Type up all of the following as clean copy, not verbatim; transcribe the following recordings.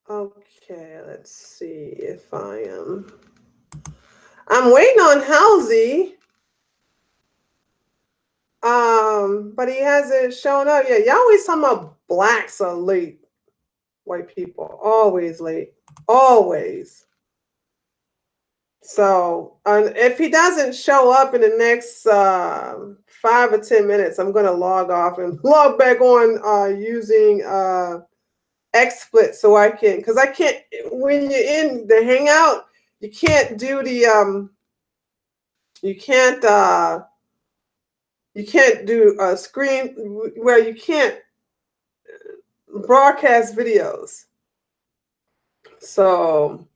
Okay, let's see if I am. I'm waiting on Halsey. But he hasn't shown up yet. Y'all always talking about blacks are late. White people always late. Always. So if he doesn't show up in the next 5 or 10 minutes, I'm gonna log off and log back on using XSplit so I can, because I can't, when you're in the Hangout, you can't do the you can't do a screen where you can't broadcast videos. So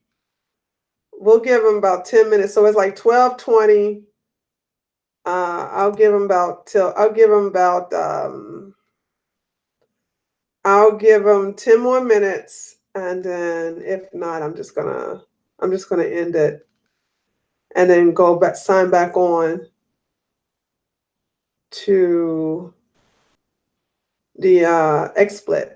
we'll give him about 10 minutes. So it's like 12:20. I'll give him about 10 more minutes, and then if not, I'm just gonna end it and then go back, sign back on to the XSplit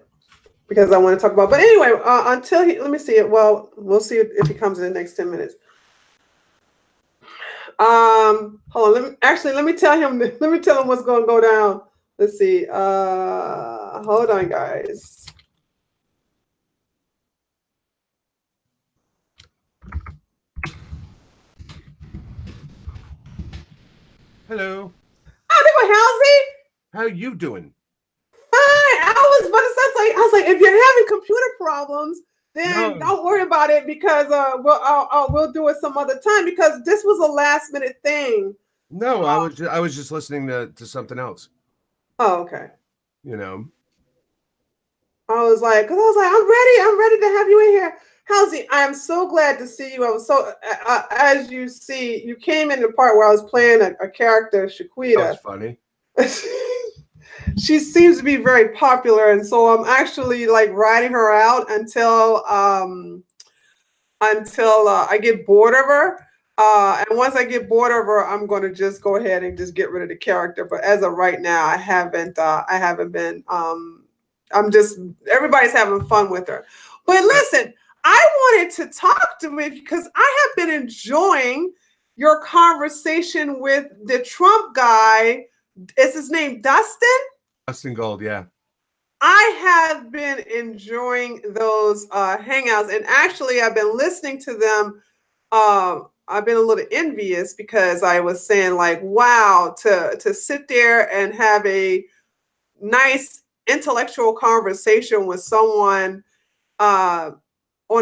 because I want to talk about. But anyway, until let me see it. Well, we'll see if he comes in the next 10 minutes. Hold on. Let me tell him. Let me tell him what's going to go down. Let's see. Hold on, guys. Hello. Oh, there go Halsey. How you doing? Fine. I was like, if you're having computer problems, then don't worry about it because we'll do it some other time because this was a last minute thing. No, I was just listening to something else. Oh, okay. You know. I was like, I'm ready to have you in here. Halsey, I am so glad to see you. I was so, as you see, you came in the part where I was playing a character, Shaquita. That's funny. She seems to be very popular, and so I'm actually like riding her out until I get bored of her. And once I get bored of her, I'm going to just go ahead and just get rid of the character. But as of right now, I haven't been. I'm just, everybody's having fun with her. But listen, I wanted to talk to you because I have been enjoying your conversation with the Trump guy. Is his name Dustin? Dustin Gold, yeah. I have been enjoying those hangouts, and actually, I've been listening to them. I've been a little envious because I was saying, like, wow, to sit there and have a nice intellectual conversation with someone on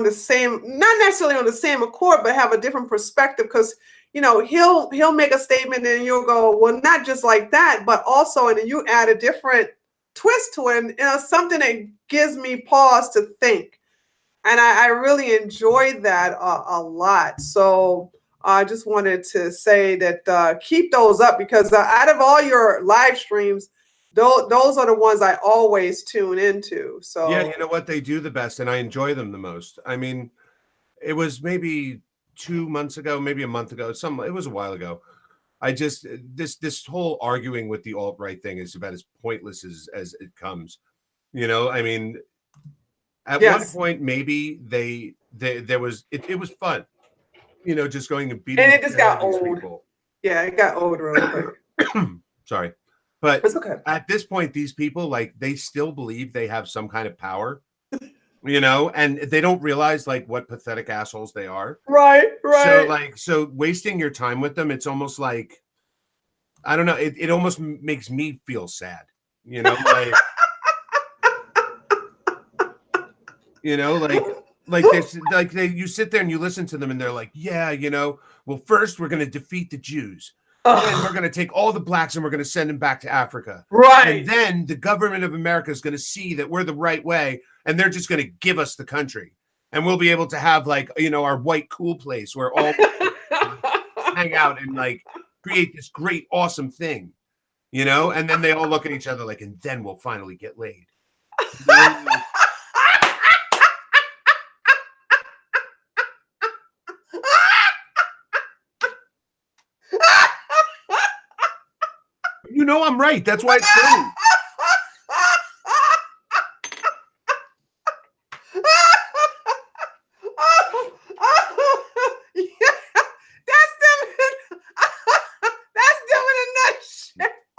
the same, not necessarily on the same accord, but have a different perspective. Because he'll make a statement, and you'll go, well, not just like that, but also, and then you add a different twist to it, and something that gives me pause to think. And I really enjoyed that a lot. So I just wanted to say that keep those up because out of all your live streams, those are the ones I always tune into. So yeah, you know what, they do the best, and I enjoy them the most. I mean, it was maybe 2 months ago, maybe a month ago. It was a while ago. I just this whole arguing with the alt-right thing is about as pointless as it comes. I mean, at one point maybe there was it was fun. Just going and beating. And it just got old. People. Yeah, it got old really quick. Sorry. But it's okay. At this point, these people, like, they still believe they have some kind of power, and they don't realize, like, what pathetic assholes they are. Right. So wasting your time with them, it's almost like, I don't know, it almost makes me feel sad, like, you sit there and you listen to them and they're like, yeah, well, first we're going to defeat the Jews. And we're going to take all the blacks and we're going to send them back to Africa. Right. And then the government of America is going to see that we're the right way and they're just going to give us the country. And we'll be able to have, like, our white cool place where all hang out and, like, create this great, awesome thing, And then they all look at each other like, and then we'll finally get laid. I'm right. That's why it's funny.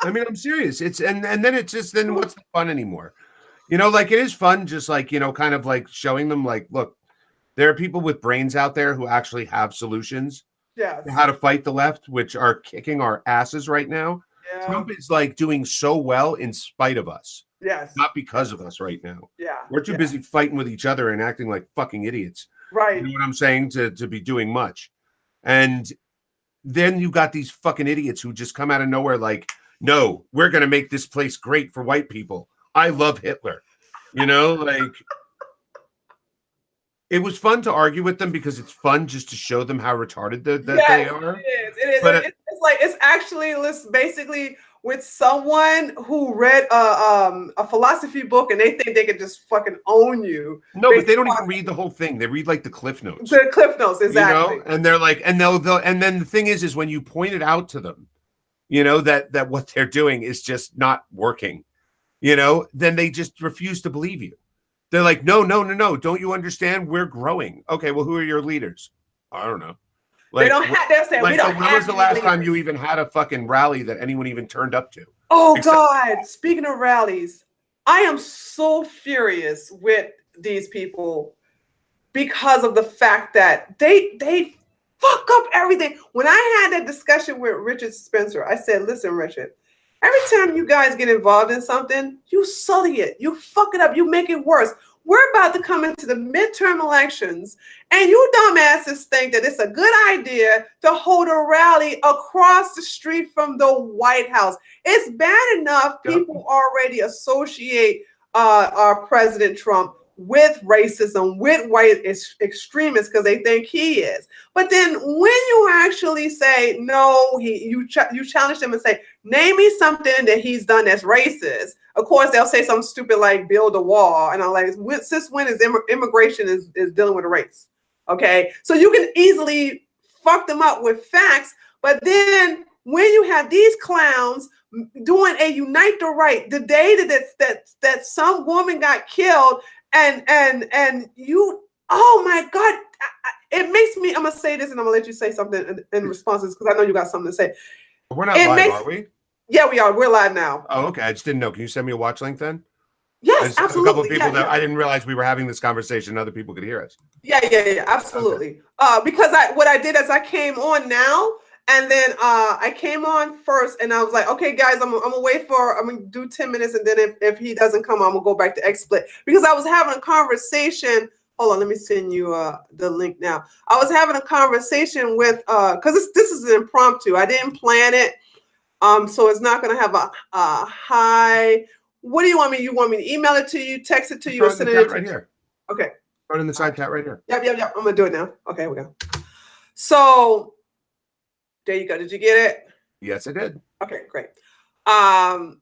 I mean, I'm serious. It's and then it's just then what's the fun anymore? You know, like it is fun, just like kind of like showing them, like, look, there are people with brains out there who actually have solutions to Yes. how to fight the left, which are kicking our asses right now. Yeah. Trump is like doing so well in spite of us, Yes. not because Yes. of us right now. Yeah. We're too Yeah. busy fighting with each other and acting like fucking idiots. You Right. know what I'm saying? To be doing much. And then you got these fucking idiots who just come out of nowhere like, no, we're going to make this place great for white people. I love Hitler. Like it was fun to argue with them because it's fun just to show them how retarded that they Yes, are. it is. It is. But It's like it's actually basically with someone who read a philosophy book and they think they can just fucking own you. no, but Based they don't even upon read the whole thing. They read like the cliff notes, the cliff notes, exactly. and they're like, and they'll and then the thing is when you point it out to them, that what they're doing is just not working, then they just refuse to believe you. They're like, no, no, no, no. Don't you understand? We're growing. Okay, well, who are your leaders? I don't know. They Like, don't have. They're saying we don't when have was the any last time leaders. you even had a fucking rally that anyone even turned up to? Oh Except- God! Speaking of rallies, I am so furious with these people because of the fact that they fuck up everything. When I had that discussion with Richard Spencer, I said, "Listen, Richard, every time you guys get involved in something, you sully it, you fuck it up, you make it worse. We're about to come into the midterm elections, and you dumbasses think that it's a good idea to hold a rally across the street from the White House. It's bad enough people already associate our President Trump with racism, with white extremists because they think he is. But then when you actually say no, you challenge them and say, name me something that he's done that's racist. Of course, they'll say something stupid like build a wall, and I'm like, since when is immigration is dealing with a race? Okay, so you can easily fuck them up with facts, but then when you have these clowns doing a unite the right, the day that some woman got killed, and you, oh my God, it makes me, I'm gonna say this and I'm gonna let you say something in responses because I know you got something to say. We're not live, are we? Yeah, we are. We're live now. Oh, okay. I just didn't know. Can you send me a watch link then? Yes, absolutely. A couple of people that I didn't realize we were having this conversation. Other people could hear us. Yeah, absolutely. Okay. Because what I did is I came on now, and then I came on first, and I was like, okay, guys, I'm gonna wait I'm gonna do 10 minutes, and then if he doesn't come, I'm gonna go back to XSplit because I was having a conversation. Hold on, let me send you the link now. I was having a conversation with because this is an impromptu. I didn't plan it, so it's not gonna have a high. What do you want me? You want me to email it to you, text it to you, or send it right here? Okay. Throw it in the side chat right here. Yep. I'm gonna do it now. Okay, here we go. So there you go. Did you get it? Yes, I did. Okay, great.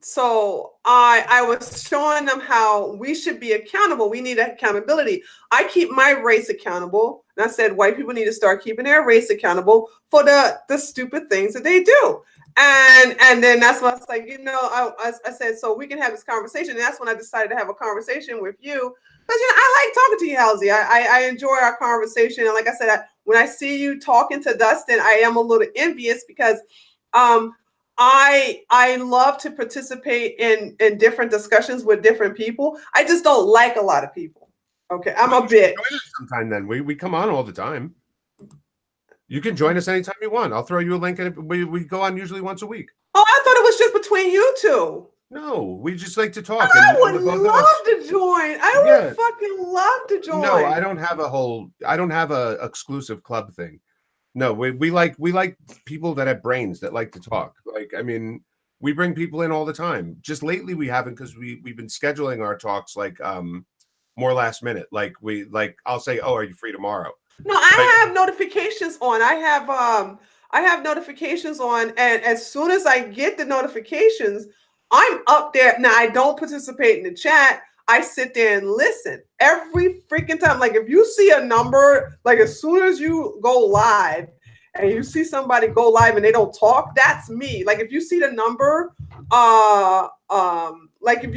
So I was showing them how we should be accountable. We need accountability. I keep my race accountable, and I said white people need to start keeping their race accountable for the stupid things that they do. And then that's what I was like, I said, so we can have this conversation. And that's when I decided to have a conversation with you. Because I like talking to you, Halsey. I enjoy our conversation. And like I said, when I see you talking to Dustin, I am a little envious because I love to participate in different discussions with different people. I just don't like a lot of people. Okay, I'm a bit. Join us sometime then. We come on all the time. You can join us anytime you want. I'll throw you a link, and we go on usually once a week. Oh, I thought it was just between you two. No, we just like to talk. I would love to join. I would fucking love to join. No, I don't have a exclusive club thing. No, we like people that have brains that like to talk. Like, I mean, we bring people in all the time. Just lately we haven't because we've been scheduling our talks like more last minute. Like I'll say, oh, are you free tomorrow? No, I have notifications on. I have notifications on, and as soon as I get the notifications, I'm up there. Now I don't participate in the chat. I sit there and listen every freaking time. Like if you see a number, like as soon as you go live and you see somebody go live and they don't talk, that's me. Like if you see the number, like if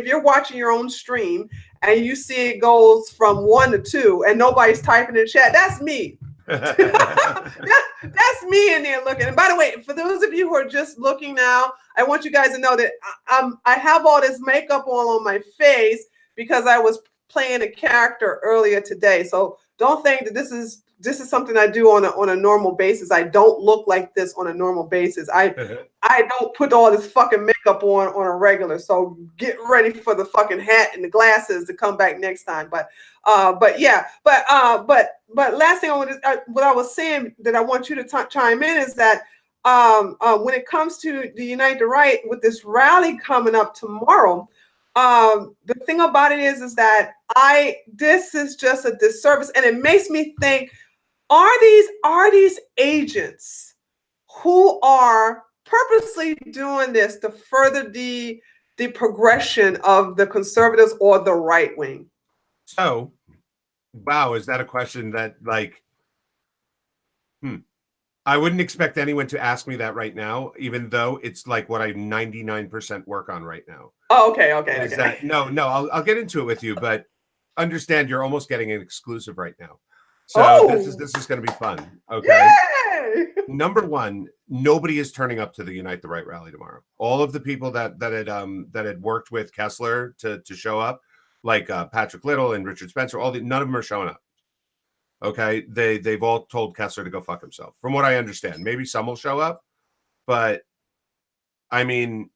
you're watching your own stream and you see it goes from 1 to 2 and nobody's typing in the chat, that's me. That's me in there looking. And by the way, for those of you who are just looking now, I want you guys to know that I have all this makeup on my face because I was playing a character earlier today. So don't think that this is something I do on a normal basis. I don't look like this on a normal basis. I don't put all this fucking makeup on a regular. So get ready for the fucking hat and the glasses to come back next time. But last thing what I was saying that I want you to chime in is that when it comes to the Unite the Right with this rally coming up tomorrow, the thing about it is that this is just a disservice, and it makes me think: are these agents who are purposely doing this to further the progression of the conservatives or the right wing? So, wow, is that a question that I wouldn't expect anyone to ask me that right now, even though it's like what I 99% work on right now. Oh, okay. No, I'll get into it with you, but understand you're almost getting an exclusive right now. So this is going to be fun. Okay. Yay! Number one, nobody is turning up to the Unite the Right rally tomorrow. All of the people that had worked with Kessler to show up, like Patrick Little and Richard Spencer, none of them are showing up. Okay, they've all told Kessler to go fuck himself, from what I understand. Maybe some will show up, but I mean,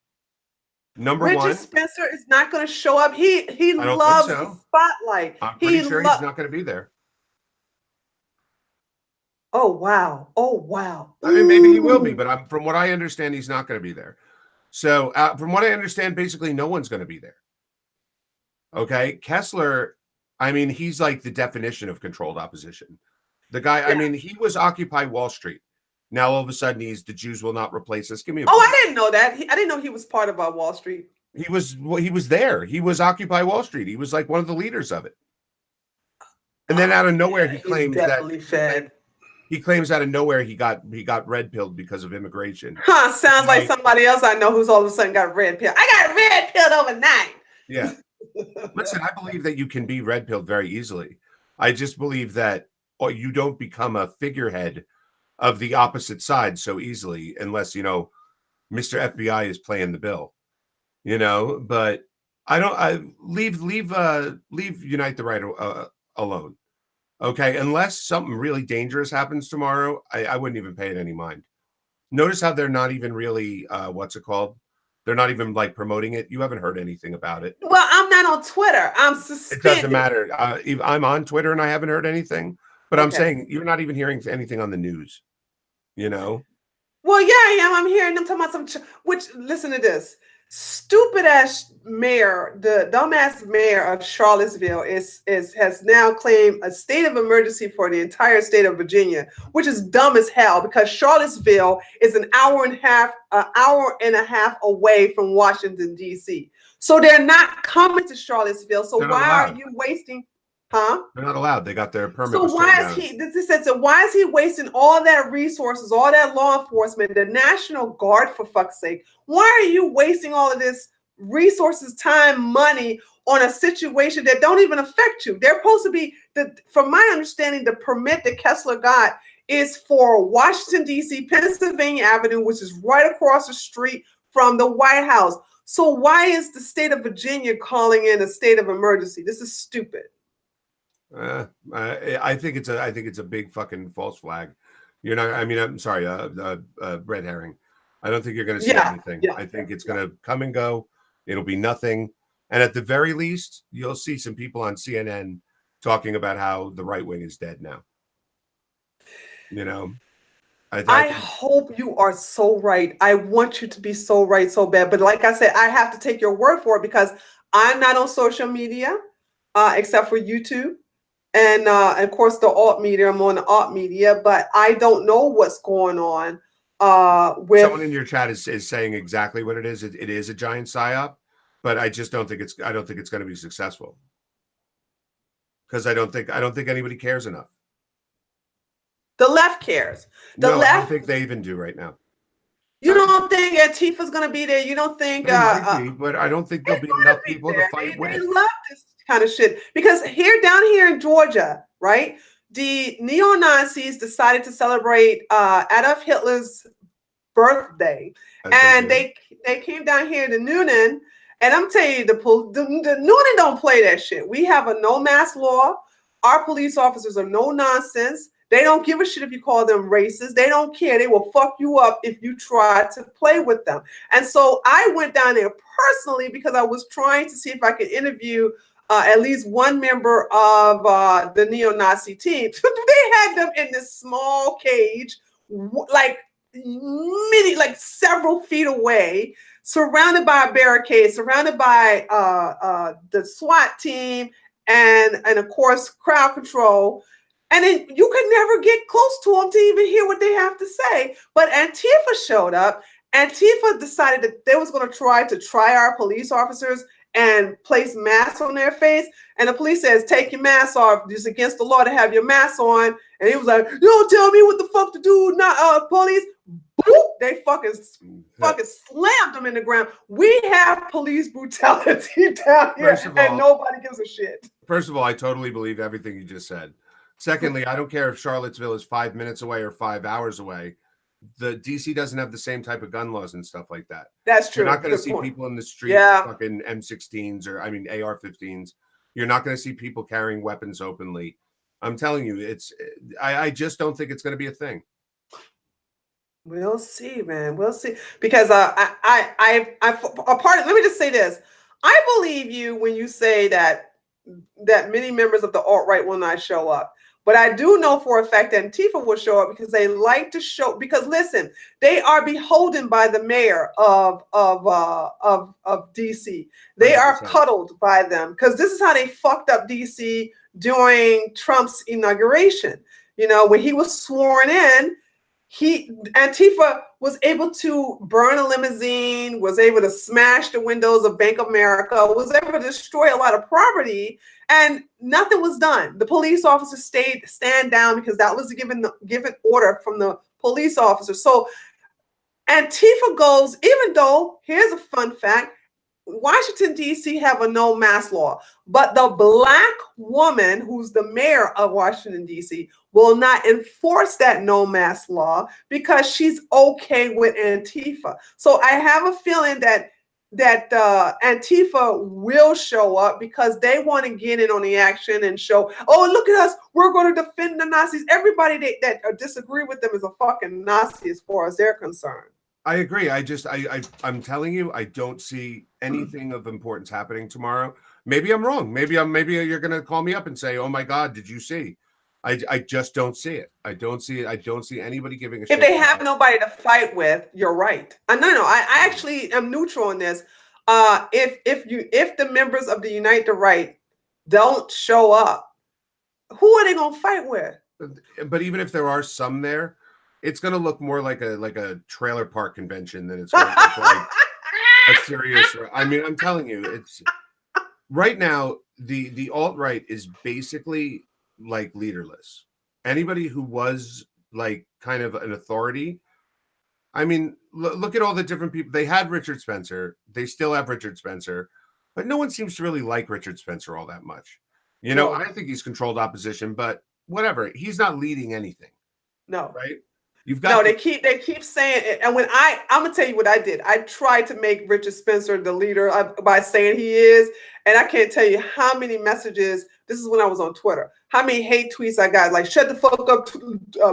Richard Spencer is not going to show up. He loves the spotlight. I'm pretty sure he's not going to be there. Oh wow! I mean, maybe he will be, but from what I understand, he's not going to be there. So, from what I understand, basically, no one's going to be there. Okay, Kessler. I mean, he's like the definition of controlled opposition. The guy. Yeah. I mean, he was Occupy Wall Street. Now all of a sudden, he's the Jews will not replace us. Give me a break. I didn't know that. I didn't know he was part of Wall Street. He was there. He was Occupy Wall Street. He was like one of the leaders of it. And then out of nowhere, he claims that. He claims out of nowhere he got red pilled because of immigration. Sounds like somebody else I know who's all of a sudden got red pilled. I got red pilled overnight. Yeah. Listen, I believe that you can be red pilled very easily. I just believe that you don't become a figurehead of the opposite side so easily unless, Mr. FBI is playing the bill. But I leave Unite the Right alone. Okay, unless something really dangerous happens tomorrow, I wouldn't even pay it any mind. Notice how they're not even really, what's it called? They're not even like promoting it. You haven't heard anything about it. Well, I'm not on Twitter. I'm suspended. It doesn't matter. I'm on Twitter and I haven't heard anything. But okay. I'm saying you're not even hearing anything on the news. Well, yeah, I am. I'm hearing them talking about listen to this. Stupid ass mayor, the dumbass mayor of Charlottesville has now claimed a state of emergency for the entire state of Virginia, which is dumb as hell because Charlottesville is an hour and a half away from Washington, D.C. So they're not coming to Charlottesville. So why are you wasting? Huh? They're not allowed. They got their permit. So why is he wasting all that resources, all that law enforcement, the National Guard, for fuck's sake? Why are you wasting all of this resources, time, money on a situation that don't even affect you? They're supposed to be, from my understanding, the permit that Kessler got is for Washington, D.C., Pennsylvania Avenue, which is right across the street from the White House. So why is the state of Virginia calling in a state of emergency? This is stupid. I think it's a big fucking false flag. I'm sorry, red herring. I don't think you're going to see anything. Yeah. I think it's going to come and go. It'll be nothing. And at the very least, you'll see some people on CNN talking about how the right wing is dead now. I hope you are so right. I want you to be so right so bad. But like I said, I have to take your word for it because I'm not on social media except for YouTube. And of course, the alt media, I'm on the alt media, but I don't know what's going on with. Someone in your chat is saying exactly what it is. It is a giant psyop, but I just don't think it's going to be successful because I don't think anybody cares enough. The left cares. I don't think they even do right now. You don't think Antifa's going to be there? You don't think? But I don't think there'll be enough people to fight with. They love this kind of shit because down here in Georgia, right? the neo-Nazis decided to celebrate Adolf Hitler's birthday, and they came down here to Noonan, and I'm telling you, the Noonan don't play that shit. We have a no mask law. Our police officers are no nonsense. They don't give a shit if you call them racist. They don't care. They will fuck you up if you try to play with them. And so I went down there personally because I was trying to see if I could interview at least one member of the neo-Nazi team. They had them in this small cage, like several feet away, surrounded by a barricade, surrounded by the SWAT team, and of course crowd control. And then you could never get close to them to even hear what they have to say. But Antifa showed up. Antifa decided that they was going to try our police officers and place masks on their face. And the police says, take your mask off. It's against the law to have your mask on. And he was like, you don't tell me what the fuck to do, not police. Boop, they fucking slammed them in the ground. We have police brutality down here, and nobody gives a shit. First of all, I totally believe everything you just said. Secondly, I don't care if Charlottesville is 5 minutes away or 5 hours away. The DC doesn't have the same type of gun laws and stuff like that. That's true. You're not going to see people in the street fucking M16s or AR-15s. You're not going to see people carrying weapons openly. I'm telling you, I just don't think it's going to be a thing. We'll see, man. We'll see. Because let me just say this. I believe you when you say that many members of the alt-right will not show up. But I do know for a fact that Antifa will show up because they like to show, because listen, they are beholden by the mayor of DC. They 100%. Are cuddled by them because this is how they fucked up DC during Trump's inauguration. You know, when he was sworn in, Antifa was able to burn a limousine, was able to smash the windows of Bank of America, was able to destroy a lot of property, and nothing was done. The police officers stand down because that was given order from the police officers. So Antifa goes, even though, here's a fun fact, Washington, D.C. have a no mask law, but the black woman who's the mayor of Washington, D.C. will not enforce that no mask law because she's okay with Antifa. So I have a feeling that Antifa will show up because they want to get in on the action and show, oh, look at us, we're going to defend the Nazis. Everybody that disagree with them is a fucking Nazi as far as they're concerned. I agree. I'm telling you, I don't see anything of importance happening tomorrow. Maybe I'm wrong. Maybe you're going to call me up and say, oh my God, did you see? I just don't see it. I don't see it. I don't see anybody giving a shit. If they have nobody to fight with, you're right. No. I actually am neutral in this. If the members of the Unite the Right don't show up, who are they going to fight with? But even if there are some there, it's going to look more like a trailer park convention than it's going to look like a serious. I mean, I'm telling you, it's right now the alt-right is basically like leaderless. Anybody who was like kind of an authority. I mean, look at all the different people. They had Richard Spencer. They still have Richard Spencer, but no one seems to really like Richard Spencer all that much. You know, I think he's controlled opposition, but whatever. He's not leading anything. No. Right? They keep saying it. And when I'm gonna tell you what I did. I tried to make Richard Spencer the leader by saying he is, and I can't tell you how many messages. This is when I was on Twitter. How many hate tweets I got? Like, shut the fuck up.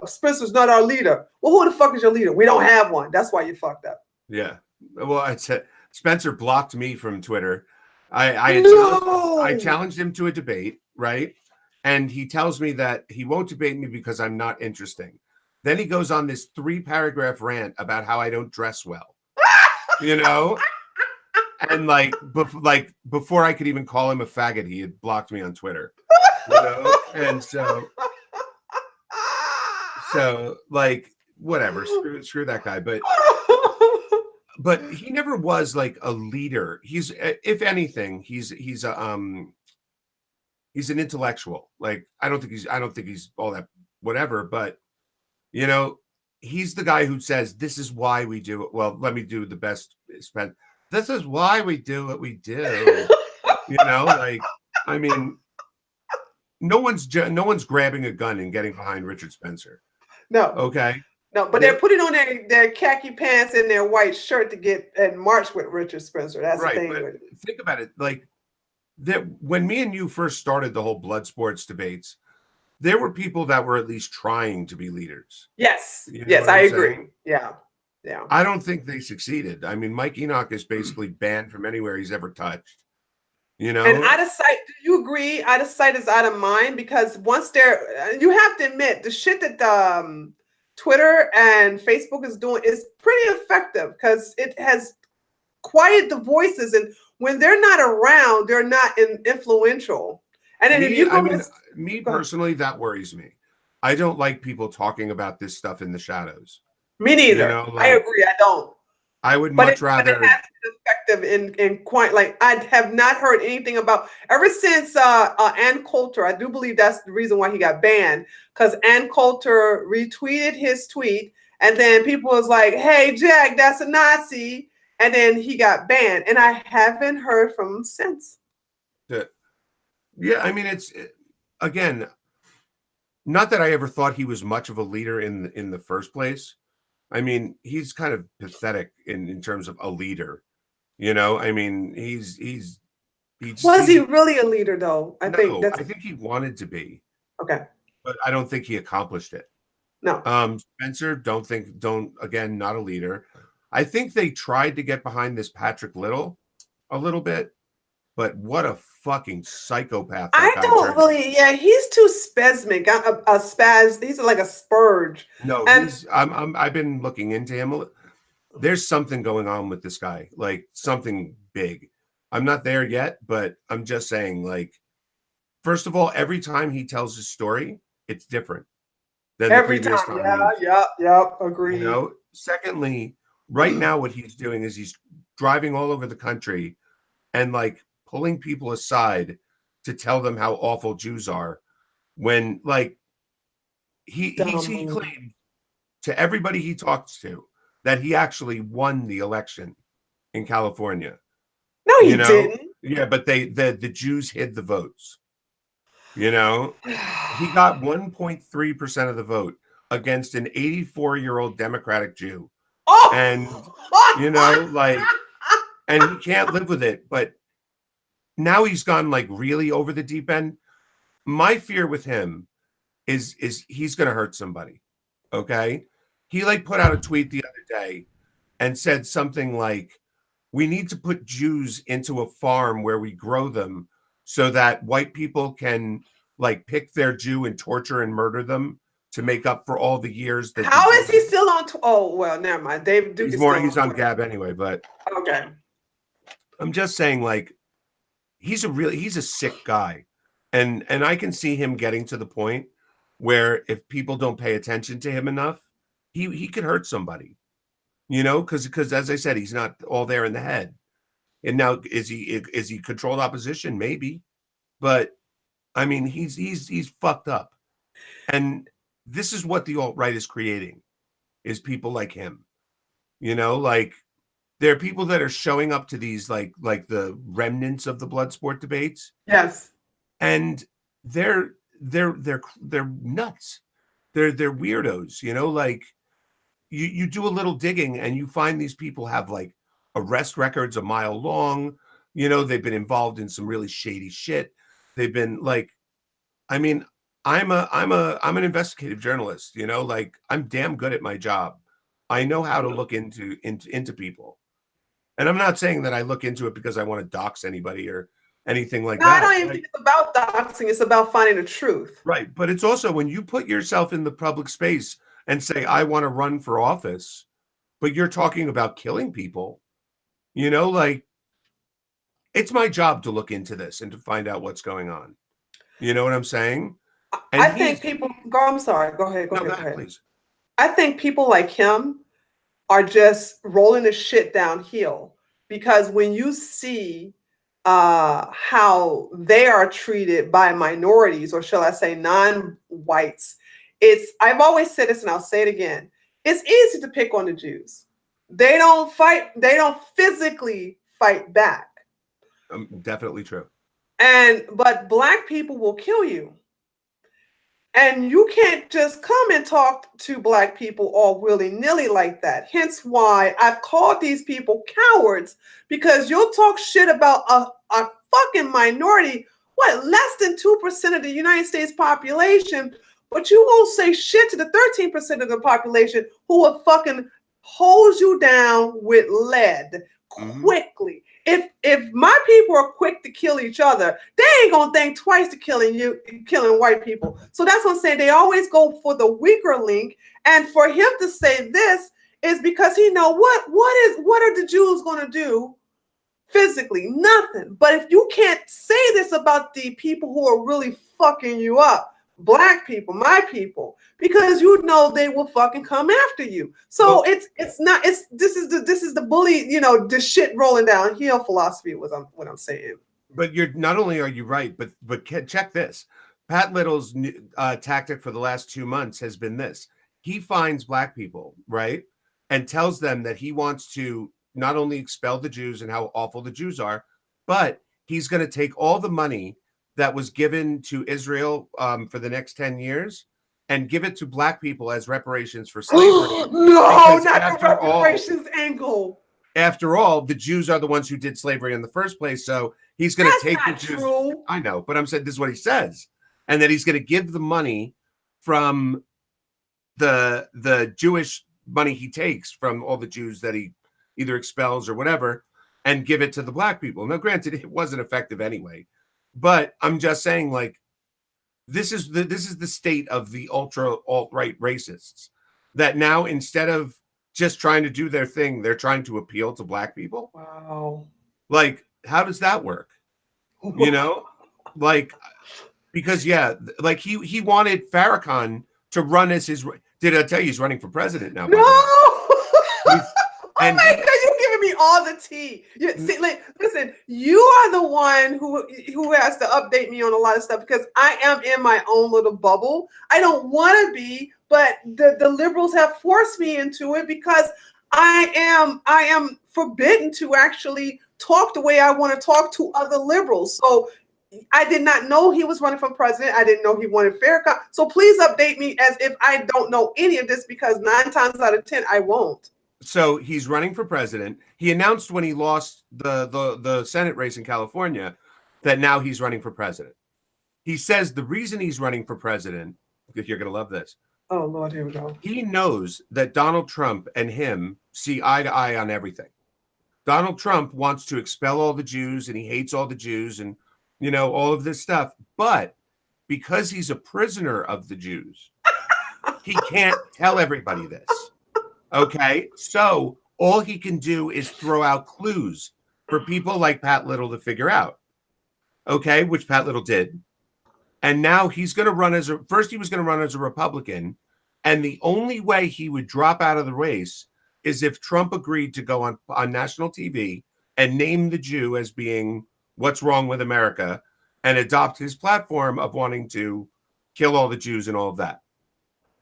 Spencer's not our leader. Well, who the fuck is your leader? We don't have one. That's why you fucked up. Yeah. Well, I said Spencer blocked me from Twitter. I challenged him to a debate, right? And he tells me that he won't debate me because I'm not interesting. Then he goes on this 3-paragraph rant about how I don't dress well, you know? And before I could even call him a faggot, he had blocked me on Twitter, you know? And so like, whatever, screw that guy. But he never was like a leader. He's, if anything, he's an intellectual. Like, I don't think he's all that whatever, but you know, he's the guy who says, this is why we do it. Well, let me do the best spend. This is why we do what we do. You know, like, I mean, no one's grabbing a gun and getting behind Richard Spencer. No, Okay. no, but they're putting on their khaki pants and their white shirt to get and march with Richard Spencer. That's the Right. thing But with it. think about it. Like that when me and you first started the whole blood sports debates, there were people that were at least trying to be leaders. Yes, You know yes, what I I'm agree. saying? Yeah, yeah. I don't think they succeeded. I mean, Mike Enoch is basically banned from anywhere he's ever touched. You And know? out of sight, do you agree? Out of sight is out of mind because once you have to admit the shit that Twitter and Facebook is doing is pretty effective because it has quieted the voices, and when they're not around, they're not influential. And then if Me, you I go, mean, me personally, that worries me. I don't like people talking about this stuff in the shadows. me You neither. know, I like agree. I don't. I would But much it rather. has been effective in quite like I have not heard anything about ever since Ann Coulter. I do believe that's the reason why he got banned because Ann Coulter retweeted his tweet and then people was like, "Hey Jack, that's a Nazi," and then he got banned, and I haven't heard from him since. Yeah, I mean, again, not that I ever thought he was much of a leader in the first place. I mean, he's kind of pathetic in terms of a leader. You know, I mean, Was he's he really a leader though? I think no, that's I think he wanted to be, okay. but I don't think he accomplished it. No. Spencer, don't again, not a leader. I think they tried to get behind this Patrick Little a little bit, but what a fucking psychopath that I guy don't turned. really, yeah, he's too spasmic. A spaz, he's like a spurge. No, And I've been looking into him. There's something going on with this guy, like something big. I'm not there yet, but I'm just saying, like, first of all, every time he tells his story, it's different than the every previous time, time yeah, he's, yep, you agreed. know. Secondly, right now, what he's doing is he's driving all over the country and like pulling people aside to tell them how awful Jews are when like he Dumb. claimed to everybody he talks to that he actually won the election in California. No, You he know? didn't. Yeah, but the Jews hid the votes. You know? He got 1.3% of the vote against an 84-year-old Democratic Jew. Oh! And you know, like and he can't live with it, but now he's gone like really over the deep end. My fear with him is he's going to hurt somebody. Okay? He like put out a tweet the other day and said something like, we need to put Jews into a farm where we grow them so that white people can like pick their Jew and torture and murder them to make up for all the years that the How is Jews. he still on? Oh, well, never mind. David Duke is still He's on on Twitter. Gab anyway, but Okay. I'm just saying like he's a sick guy. And I can see him getting to the point where if people don't pay attention to him enough, he could hurt somebody. You know, because as I said, he's not all there in the head. And now is he controlled opposition? Maybe, but I mean he's fucked up. And this is what the alt-right is creating is people like him. You know, like there are people that are showing up to these like the remnants of the blood sport debates, Yes. and they're nuts. They're weirdos, you know, like you do a little digging and you find these people have like arrest records a mile long. You know, they've been involved in some really shady shit. They've been like, I mean, I'm an investigative journalist, you know, like I'm damn good at my job. I know how to look into people. And I'm not saying that I look into it because I want to dox anybody or anything like No, I that. don't even think it's about doxing. It's about finding the truth. Right. But it's also when you put yourself in the public space and say, I want to run for office, but you're talking about killing people, you know, like it's my job to look into this and to find out what's going on. You know what I'm saying? And I think people go, I'm sorry, go ahead, go no, ahead, go go ahead, ahead. please. I think people like him are just rolling the shit downhill because when you see how they are treated by minorities, or shall I say non-whites, I've always said this and I'll say it again. It's easy to pick on the Jews. They don't fight, they don't physically fight back. Definitely true. But black people will kill you. And you can't just come and talk to Black people all willy-nilly like that. Hence why I've called these people cowards, because you'll talk shit about a fucking minority, what, less than 2% of the United States population, but you won't say shit to the 13% of the population who will fucking hose you down with lead Mm-hmm. quickly. If my people are quick to kill each other, they ain't gonna think twice to killing white people. So that's what I'm saying. They always go for the weaker link. And for him to say this is because he know what are the Jews gonna do physically? Nothing. But if you can't say this about the people who are really fucking you up, Black people, my people, because you know they will fucking come after you. So Well, this is the bully, the shit rolling downhill philosophy was what I'm saying. but you're not only are you right, but check this. Pat Little's tactic for the last 2 months has been this: he finds Black people, right, and tells them that he wants to not only expel the Jews and how awful the Jews are, but he's going to take all the money that was given to Israel for the next 10 years and give it to Black people as reparations for slavery. No, Because not the reparations angle. after all, the Jews are the ones who did slavery in the first place. So he's going to That's take the not Jews. true. I know, but I'm saying this is what he says, and that he's going to give the money from the Jewish money he takes from all the Jews that he either expels or whatever, and give it to the Black people. Now, granted, it wasn't effective anyway, but I'm just saying, like, this is the state of the ultra alt-right racists, that now instead of just trying to do their thing, they're trying to appeal to Black people. Wow. Like, how does that work? You know, like, because like he wanted Farrakhan to run as his. Did I tell you he's running for president now? No. By the way, Oh my God, you're giving me all the tea. See, like, listen, you are the one who has to update me on a lot of stuff, because I am in my own little bubble. I don't want to be, but the liberals have forced me into it, because I am forbidden to actually talk the way I want to talk to other liberals. So I did not know he was running for president. I didn't know he wanted Farrakhan. So please update me as if I don't know any of this, because 9 times out of 10 I won't. so he's running for president. He announced when he lost the Senate race in California that now he's running for president. He says the reason he's running for president, you're going to love this. Oh Lord, here we go. He knows that Donald Trump and him see eye to eye on everything. Donald Trump wants to expel all the Jews, and he hates all the Jews, and all of this stuff. But because he's a prisoner of the Jews, he can't tell everybody this. Okay, so all he can do is throw out clues for people like Pat Little to figure out. Okay, which Pat Little did. And now he's going to run first he was going to run as a Republican. And the only way he would drop out of the race is if Trump agreed to go on national TV and name the Jew as being what's wrong with America and adopt his platform of wanting to kill all the Jews and all of that.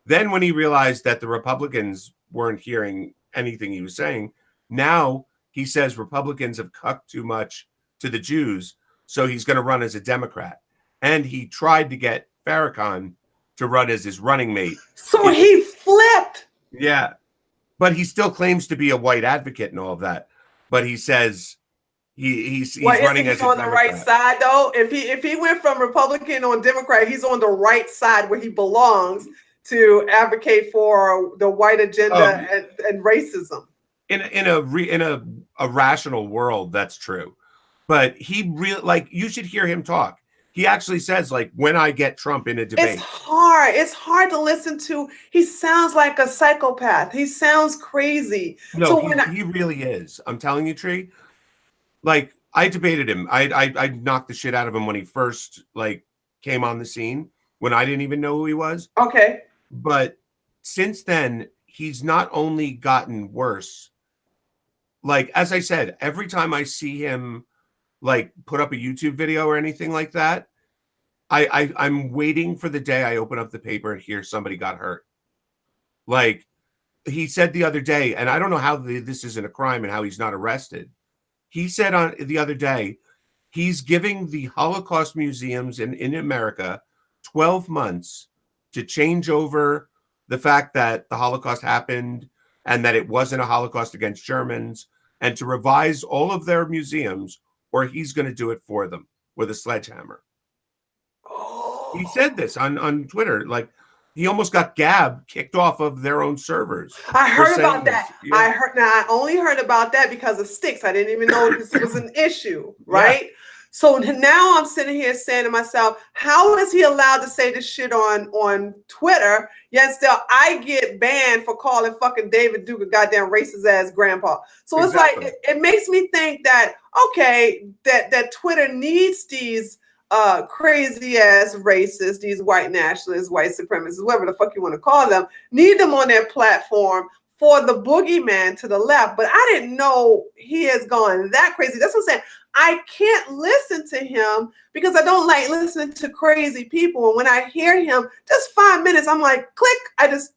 Then when he realized that the Republicans weren't hearing anything he was saying, now he says Republicans have cucked too much to the Jews, so he's going to run as a Democrat. And he tried to get Farrakhan to run as his running mate. So he flipped. Yeah. But he still claims to be a white advocate and all of that. But he says he's running as on the right side, though. If he went from Republican on Democrat, he's on the right side where he belongs to advocate for the white agenda and racism. In a rational world, that's true. But he really, like, you should hear him talk. He actually says, like, when I get Trump in a debate. It's hard to listen to. He sounds like a psychopath. He sounds crazy. No, he really is. I'm telling you, Tree. Like, I debated him. I knocked the shit out of him when he first, like, came on the scene, when I didn't even know who he was. Okay. But since then, he's not only gotten worse. Like, as I said, every time I see him, like, put up a YouTube video or anything like that, I'm waiting for the day I open up the paper and hear somebody got hurt. Like, he said the other day, and I don't know how this isn't a crime and how he's not arrested. He said on the other day, he's giving the Holocaust museums in America 12 months to change over the fact that the Holocaust happened and that it wasn't a Holocaust against Germans, and to revise all of their museums, or he's going to do it for them with a sledgehammer. He said this on Twitter. Like, he almost got Gab kicked off of their own servers. I for heard saying about this. that. Yeah. I only heard about that because of Sticks. I didn't even know this was an issue, right? Yeah. So now I'm sitting here saying to myself, how is he allowed to say this shit on Twitter? Yet still I get banned for calling fucking David Duke a goddamn racist ass grandpa. So exactly. It's like, it makes me think that, okay, that Twitter needs these crazy ass racists, these white nationalists, white supremacists, whatever the fuck you want to call them, need them on their platform for the boogeyman to the left. But I didn't know he has gone that crazy. That's what I'm saying. I can't listen to him because I don't like listening to crazy people. And when I hear him, just 5 minutes, I'm like, click. I just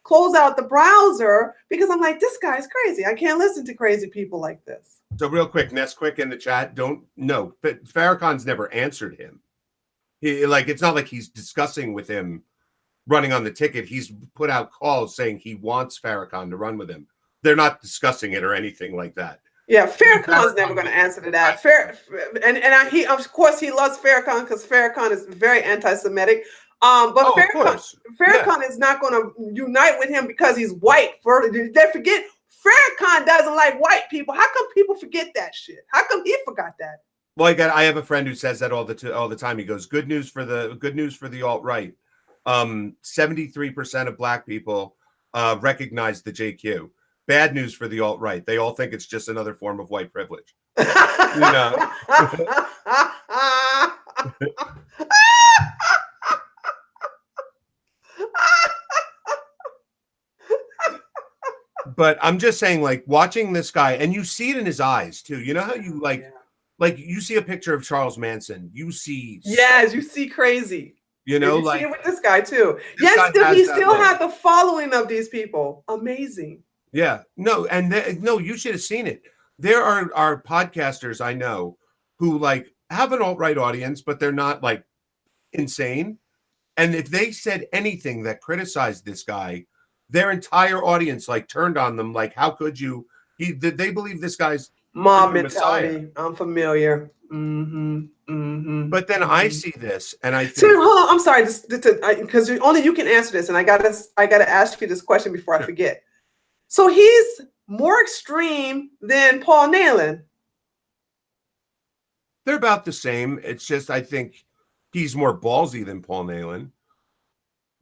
close out the browser because I'm like, this guy's crazy. I can't listen to crazy people like this. So real quick, Nesquick in the chat, Farrakhan's never answered him. It's not like he's discussing with him running on the ticket. He's put out calls saying he wants Farrakhan to run with him. They're not discussing it or anything like that. Yeah, Farrakhan's never going to answer to that. He of course he loves Farrakhan because Farrakhan is very anti-Semitic. But Farrakhan is not going to unite with him because he's white. They forget Farrakhan doesn't like white people. How come people forget that shit? How come he forgot that? Well, I have a friend who says that all the time. He goes, good news for the alt-right. 73% of black people recognize the JQ. Bad news for the alt-right. They all think it's just another form of white privilege. But I'm just saying, like, watching this guy, and you see it in his eyes too. You know how you like you see a picture of Charles Manson, you see you see crazy. You know, you see it with this guy too. Yes, he still had the following of these people. Amazing. Yeah, no, and you should have seen it. There are podcasters I know who like have an alt-right audience, but they're not like insane. And if they said anything that criticized this guy, their entire audience like turned on them. Like, how could you? They believe this guy's mob mentality. I'm familiar. But then I see this, and I think, so hold on. I'm sorry, because only you can answer this, and I gotta ask you this question before I forget. So he's more extreme than Paul Nehlen. They're about the same. It's just I think he's more ballsy than Paul Nehlen.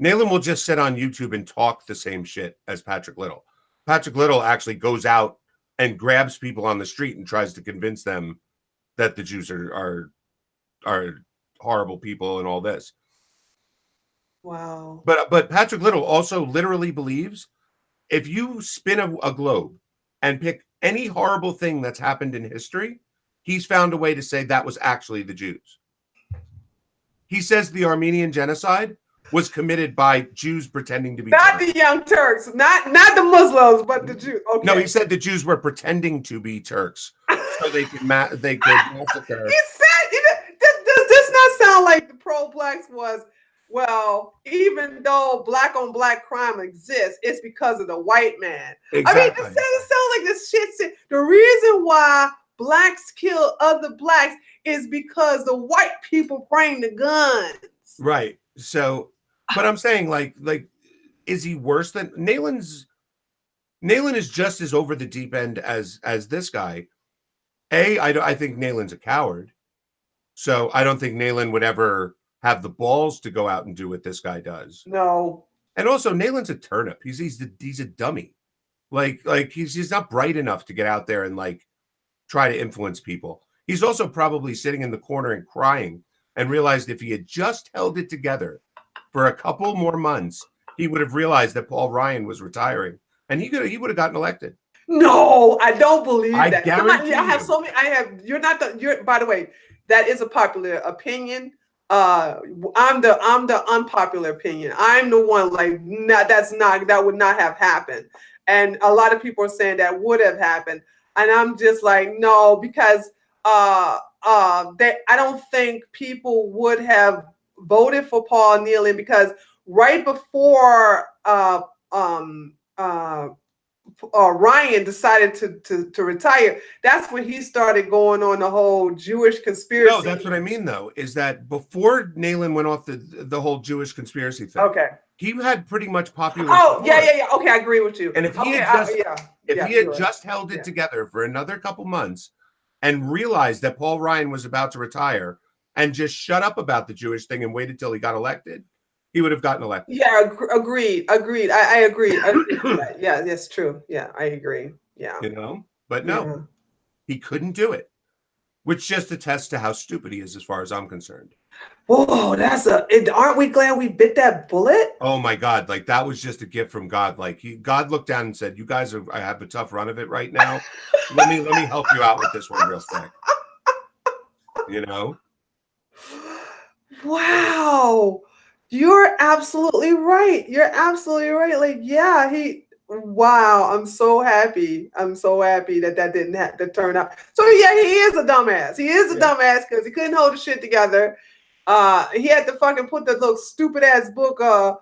Nehlen will just sit on YouTube and talk the same shit as Patrick Little. Patrick Little actually goes out and grabs people on the street and tries to convince them that the Jews are horrible people and all this. Wow. But Patrick Little also literally believes if you spin a globe and pick any horrible thing that's happened in history, he's found a way to say that was actually the Jews. He says the Armenian genocide was committed by Jews pretending to be not Turks. The Young Turks, not the Muslims, but the Jews. Okay. No, he said the Jews were pretending to be Turks so they could massacre. He said, does this not sound like the pro-blacks was? Well, even though black on black crime exists, it's because of the white man. Exactly. I mean, it sounds like this shit. The reason why blacks kill other blacks is because the white people bring the guns. Right. So, but I'm saying, like, is he worse than Nehlen is just as over the deep end as this guy. I think Nehlen's a coward. So I don't think Nehlen would ever have the balls to go out and do what this guy does. No. And also Nehlen's a turnip. He's a dummy. Like he's not bright enough to get out there and like try to influence people. He's also probably sitting in the corner and crying and realized if he had just held it together for a couple more months, he would have realized that Paul Ryan was retiring and he would have gotten elected. No, I don't believe that. I guarantee you're by the way, that is a popular opinion. I'm the unpopular opinion. I'm the one like that would not have happened. And a lot of people are saying that would have happened. And I'm just like, no, because I don't think people would have voted for Paul Nehlen because right before Ryan decided to retire, that's when he started going on the whole Jewish conspiracy. No, that's what I mean, though, is that before Nayland went off the whole Jewish conspiracy thing, okay, he had pretty much popular oh support. yeah. Okay, I agree with you. And if he okay, had just held it together for another couple months and realized that Paul Ryan was about to retire and just shut up about the Jewish thing and waited till he got elected, he would have gotten elected. Yeah, agreed. I agree. Yeah, that's true. Yeah, I agree. Yeah. But no, he couldn't do it, which just attests to how stupid he is as far as I'm concerned. Whoa, aren't we glad we bit that bullet? Oh my God, like that was just a gift from God. Like God looked down and said, "You guys I have a tough run of it right now. let me help you out with this one real quick." Wow. You're absolutely right. Like, yeah, wow, I'm so happy. That didn't have to turn out. So yeah, he is a dumbass. He is a dumbass because he couldn't hold the shit together. He had to fucking put the little stupid ass book, A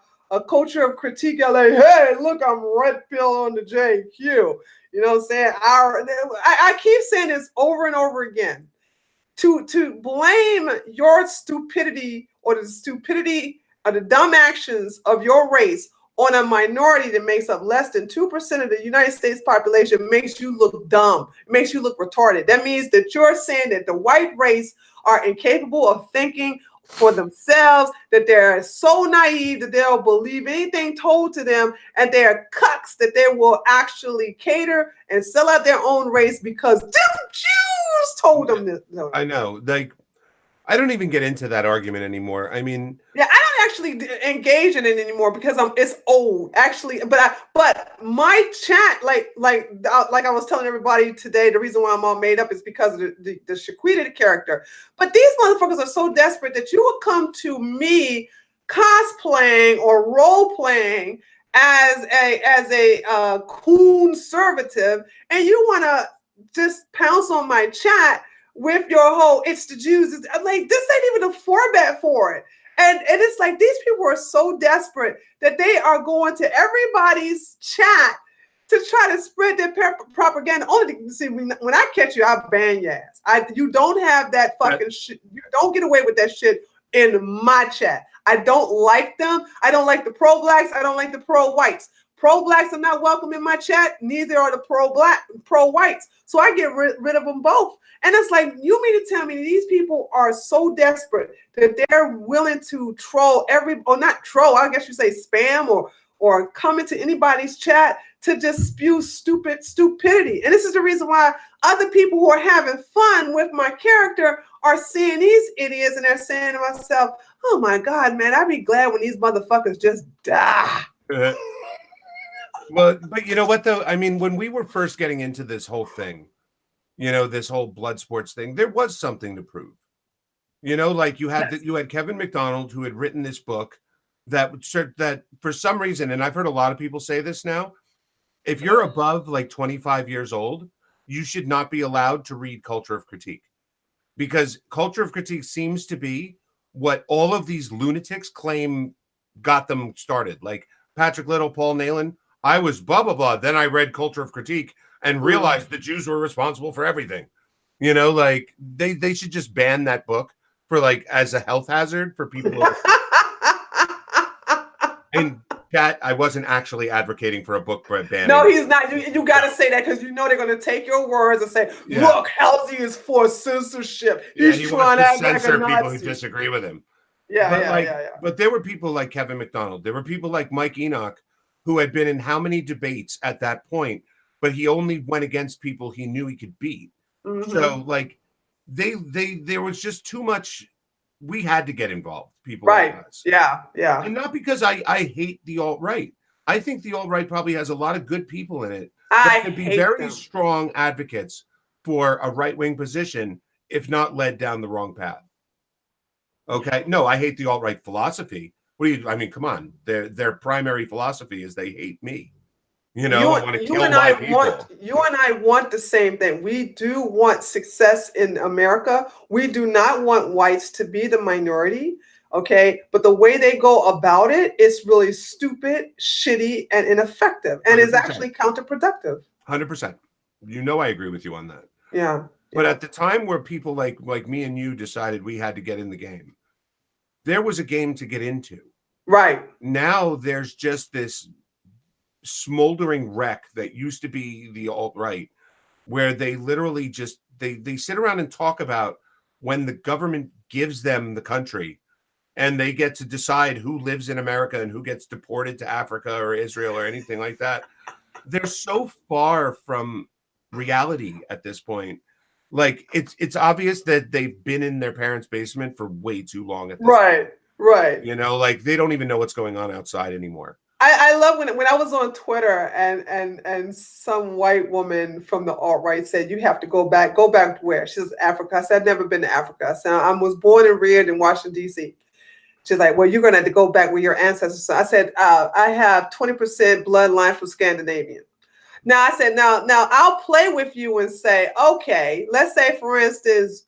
Culture of Critique. Like, hey, look, I'm red pill on the JQ. You know what I'm saying? I keep saying this over and over again. To blame your stupidity or the stupidity or the dumb actions of your race on a minority that makes up less than 2% of the United States population makes you look dumb, makes you look retarded. That means that you're saying that the white race are incapable of thinking for themselves, that they're so naive that they'll believe anything told to them, and they're cucks that they will actually cater and sell out their own race because them Jews told them this. No. I know. Like, I don't even get into that argument anymore. I mean, yeah, I don't actually engage in it anymore because it's old, actually. But my chat, like I was telling everybody today, the reason why I'm all made up is because of the Shaquita character. But these motherfuckers are so desperate that you will come to me cosplaying or role playing as a conservative, and you want to just pounce on my chat with your whole "it's the Jews." It's like, this ain't even a format for it. And it's like these people are so desperate that they are going to everybody's chat to try to spread their propaganda. Only see, when I catch you, I ban your ass. You don't have that fucking shit. You don't get away with that shit in my chat. I don't like them. I don't like the pro-blacks. I don't like the pro-whites. Pro-blacks are not welcome in my chat. Neither are the pro-whites. So I get rid of them both. And it's like, you mean to tell me these people are so desperate that they're willing to troll not troll, I guess you say spam or come into anybody's chat to just spew stupidity. And this is the reason why other people who are having fun with my character are seeing these idiots and they're saying to myself, oh my God, man, I'd be glad when these motherfuckers just die. Well, but you know what, though? I mean, when we were first getting into this whole thing, this whole blood sports thing, there was something to prove. Like you had Kevin McDonald, who had written this book that for some reason, and I've heard a lot of people say this now, if you're above like 25 years old, you should not be allowed to read Culture of Critique, because Culture of Critique seems to be what all of these lunatics claim got them started. Like Patrick Little, Paul Nayland, I was blah, blah, blah. Then I read Culture of Critique and realized the Jews were responsible for everything. Like they should just ban that book for like as a health hazard for people. And that I wasn't actually advocating for a book banning. No, he's not. You got to say that because they're going to take your words and say, look, Halsey is for censorship. He's trying to censor people who disagree with him. But there were people like Kevin McDonald. There were people like Mike Enoch who had been in how many debates at that point, but he only went against people he knew he could beat. Mm-hmm. So like there was just too much. We had to get involved, people. Right. Like us. Yeah. And not because I hate the alt-right. I think the alt-right probably has a lot of good people in it that could be very strong advocates for a right-wing position, if not led down the wrong path. Okay. No, I hate the alt-right philosophy. Come on. Their primary philosophy is they hate me. You want to kill my people. You and I want the same thing. We do want success in America. We do not want whites to be the minority. Okay, but the way they go about it is really stupid, shitty, and ineffective, and is 100%. actually counterproductive. 100%. You know, I agree with you on that. Yeah. But Yeah. at the time where people like me and you decided we had to get in the game, there was a game to get into. Right. Now there's just this smoldering wreck that used to be the alt-right, where they literally just they sit around and talk about when the government gives them the country and they get to decide who lives in America and who gets deported to Africa or Israel or anything like that. They're so far from reality at this point. Like it's obvious that they've been in their parents' basement for way too long at this Right. point. Right. You know, like they don't even know what's going on outside anymore. I love when I was on Twitter and some white woman from the alt-right said you have to go back to where? She says Africa. I said I've never been to Africa. I said I was born and reared in Washington D.C. She's like, well, you're gonna have to go back where your ancestors. So I said I have 20% bloodline from Scandinavian. Now I said now I'll play with you and say okay, let's say for instance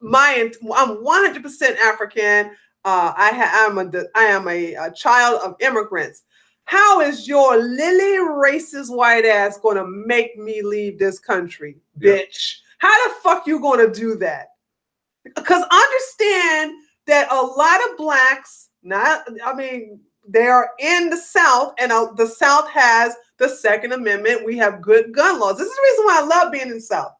I'm 100% African. I am a child of immigrants. How is your lily racist white ass going to make me leave this country, bitch? How the fuck you going to do that? Because understand that a lot of blacks, they are in the South, and the South has the Second Amendment. We have good gun laws. This is the reason why I love being in the South.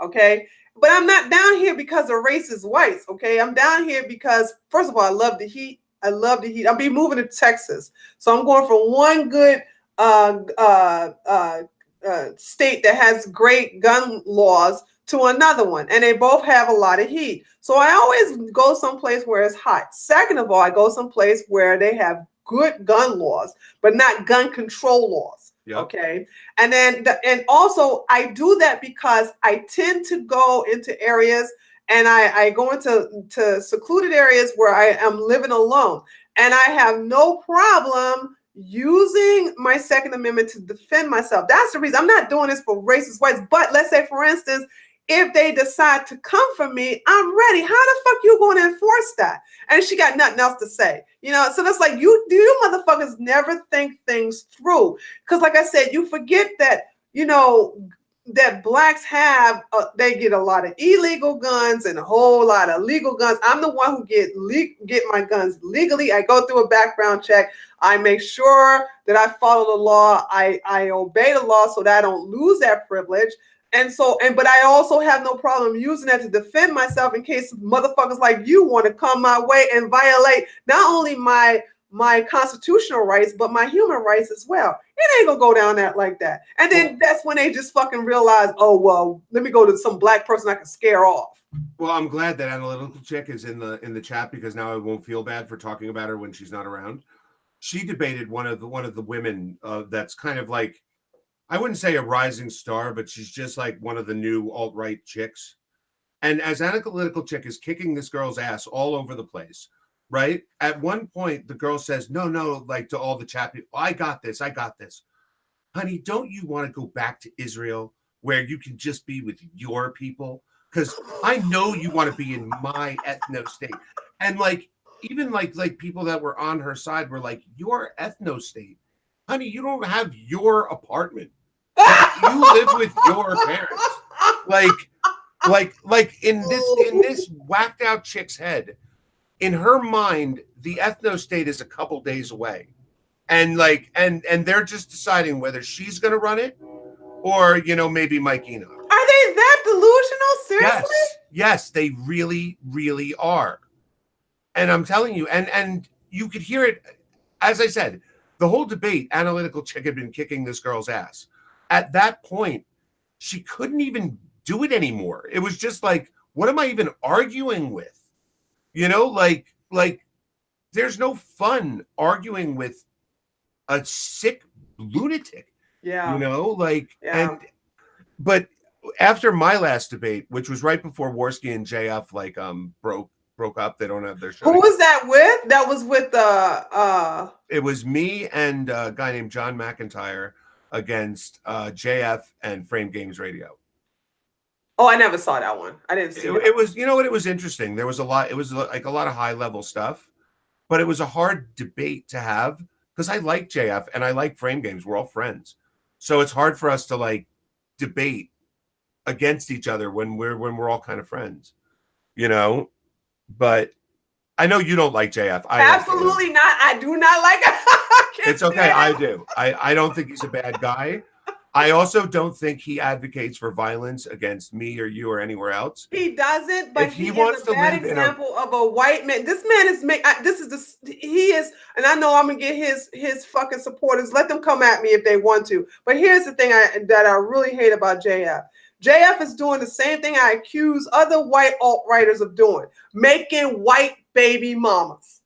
Okay. But I'm not down here because of racist whites. Okay. I'm down here because, first of all, I love the heat. I'll be moving to Texas. So I'm going from one good state that has great gun laws to another one. And they both have a lot of heat. So I always go someplace where it's hot. Second of all, I go someplace where they have good gun laws, but not gun control laws. Yep. Okay. And then, and also I do that because I tend to go into areas and I go into secluded areas where I am living alone. And I have no problem using my Second Amendment to defend myself. That's the reason. I'm not doing this for racist whites. But let's say, for instance, if they decide to come for me, I'm ready. How the fuck you going to enforce that? And she got nothing else to say. You know, so that's like you motherfuckers never think things through. Because like I said, you forget that, you know, that blacks have, they get a lot of illegal guns and a whole lot of legal guns. I'm the one who get my guns legally. I go through a background check. I make sure that I follow the law. I obey the law so that I don't lose that privilege. But I also have no problem using that to defend myself in case motherfuckers like you want to come my way and violate not only my constitutional rights, but my human rights as well. It ain't gonna go down that like that. And then that's when they just fucking realize, oh, well, let me go to some black person I can scare off. Well, I'm glad that Analytical Chick is in the chat because now I won't feel bad for talking about her when she's not around. She debated one of the women that's kind of like, I wouldn't say a rising star, but she's just like one of the new alt-right chicks. And as Analytical Chick is kicking this girl's ass all over the place, right? At one point, the girl says, no, like to all the chat people, I got this. Honey, don't you want to go back to Israel where you can just be with your people? Because I know you want to be in my ethno state. And like, even like people that were on her side were like, your ethno state, honey, you don't have your apartment. You live with your parents. Like in this whacked out chick's head, in her mind, the ethno state is a couple days away. And like and they're just deciding whether she's gonna run it or maybe Mike Enoch. Are they that delusional? Seriously? Yes, they really, really are. And I'm telling you, and you could hear it, as I said, the whole debate, Analytical Chick had been kicking this girl's ass. At that point, she couldn't even do it anymore. It was just like, what am I even arguing with? Like there's no fun arguing with a sick lunatic. Yeah. But after my last debate, which was right before Worski and JF broke up, they don't have their show. Who was that with? That was with It was me and a guy named John McIntyre against JF and Frame Games Radio. Oh, I never saw that one. I didn't see that. It was, you know what, it was interesting. There was a lot, it was like a lot of high level stuff, but it was a hard debate to have because I like JF and I like Frame Games. We're all friends. So it's hard for us to like debate against each other when we're all kind of friends, you know? But I know you don't like JF. I like JF. Absolutely not. I do not like it. It's okay. I do. I don't think he's a bad guy. I also don't think he advocates for violence against me or you or anywhere else. He doesn't, but If he he wants is to a bad live in a example of a white man. This man is he is, and I know I'm gonna get his fucking supporters. Let them come at me if they want to. But here's the thing that I really hate about JF. JF is doing the same thing I accuse other white alt-writers of doing, making white baby mamas.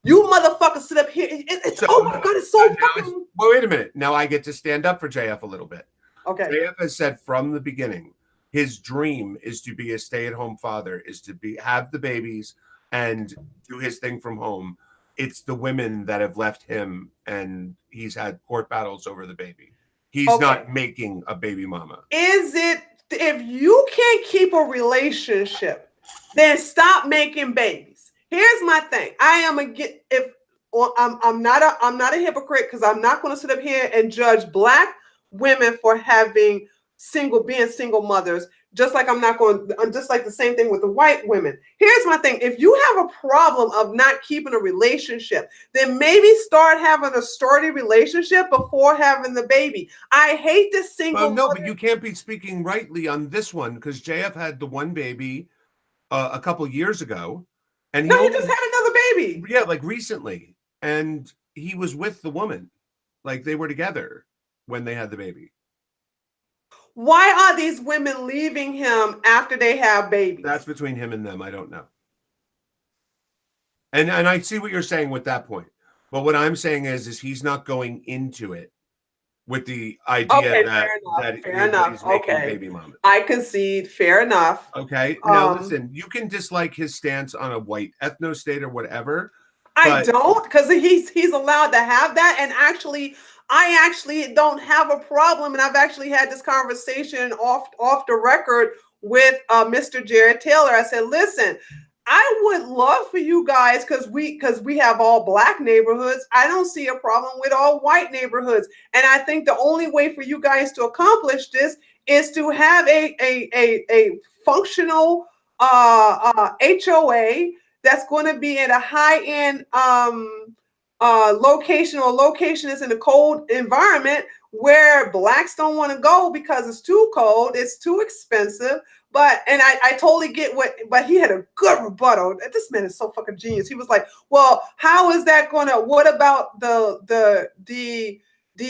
You motherfuckers sit up here. Oh my God, it's so fucking. Well, wait a minute. Now I get to stand up for JF a little bit. Okay. JF has said from the beginning, his dream is to be a stay-at-home father, is to have the babies and do his thing from home. It's the women that have left him, and he's had court battles over the baby. He's not making a baby mama. Is it, if you can't keep a relationship, then stop making babies. Here's my thing. I'm not a hypocrite, because I'm not going to sit up here and judge Black women for being single mothers, just like just like the same thing with the white women. Here's my thing. If you have a problem of not keeping a relationship, then maybe start having a sturdy relationship before having the baby. I hate this single. Well, no, but you can't be speaking rightly on this one, because JF had the one baby a couple years ago, and he just had another baby. Yeah, like recently, and he was with the woman, like they were together when they had the baby. Why are these women leaving him after they have babies? That's between him and them. I don't know. And I see what you're saying with that point. But what I'm saying is he's not going into it with the idea that he's making baby mamas. I concede. Fair enough. Okay. Now listen, you can dislike his stance on a white ethno state or whatever. I don't, because he's allowed to have that. And I actually don't have a problem. And I've actually had this conversation off the record with Mr. Jared Taylor. I said, listen, I would love for you guys, because we have all Black neighborhoods. I don't see a problem with all white neighborhoods. And I think the only way for you guys to accomplish this is to have a functional HOA that's going to be in a high-end location, or location is in a cold environment where Blacks don't want to go because it's too cold, it's too expensive. And I totally get but he had a good rebuttal. This man is so fucking genius. He was like, well, how is that what about the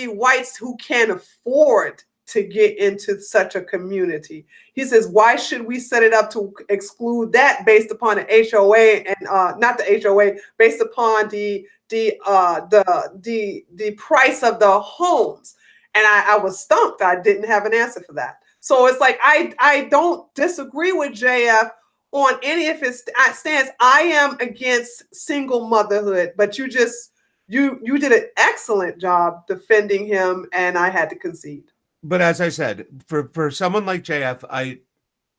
whites who can't afford to get into such a community? He says, why should we set it up to exclude that based upon the HOA and not the HOA, based upon the price of the homes? And I was stumped. I didn't have an answer for that. So it's like, I don't disagree with JF on any of his stance. I am against single motherhood, but you did an excellent job defending him, and I had to concede. But as I said, for someone like JF,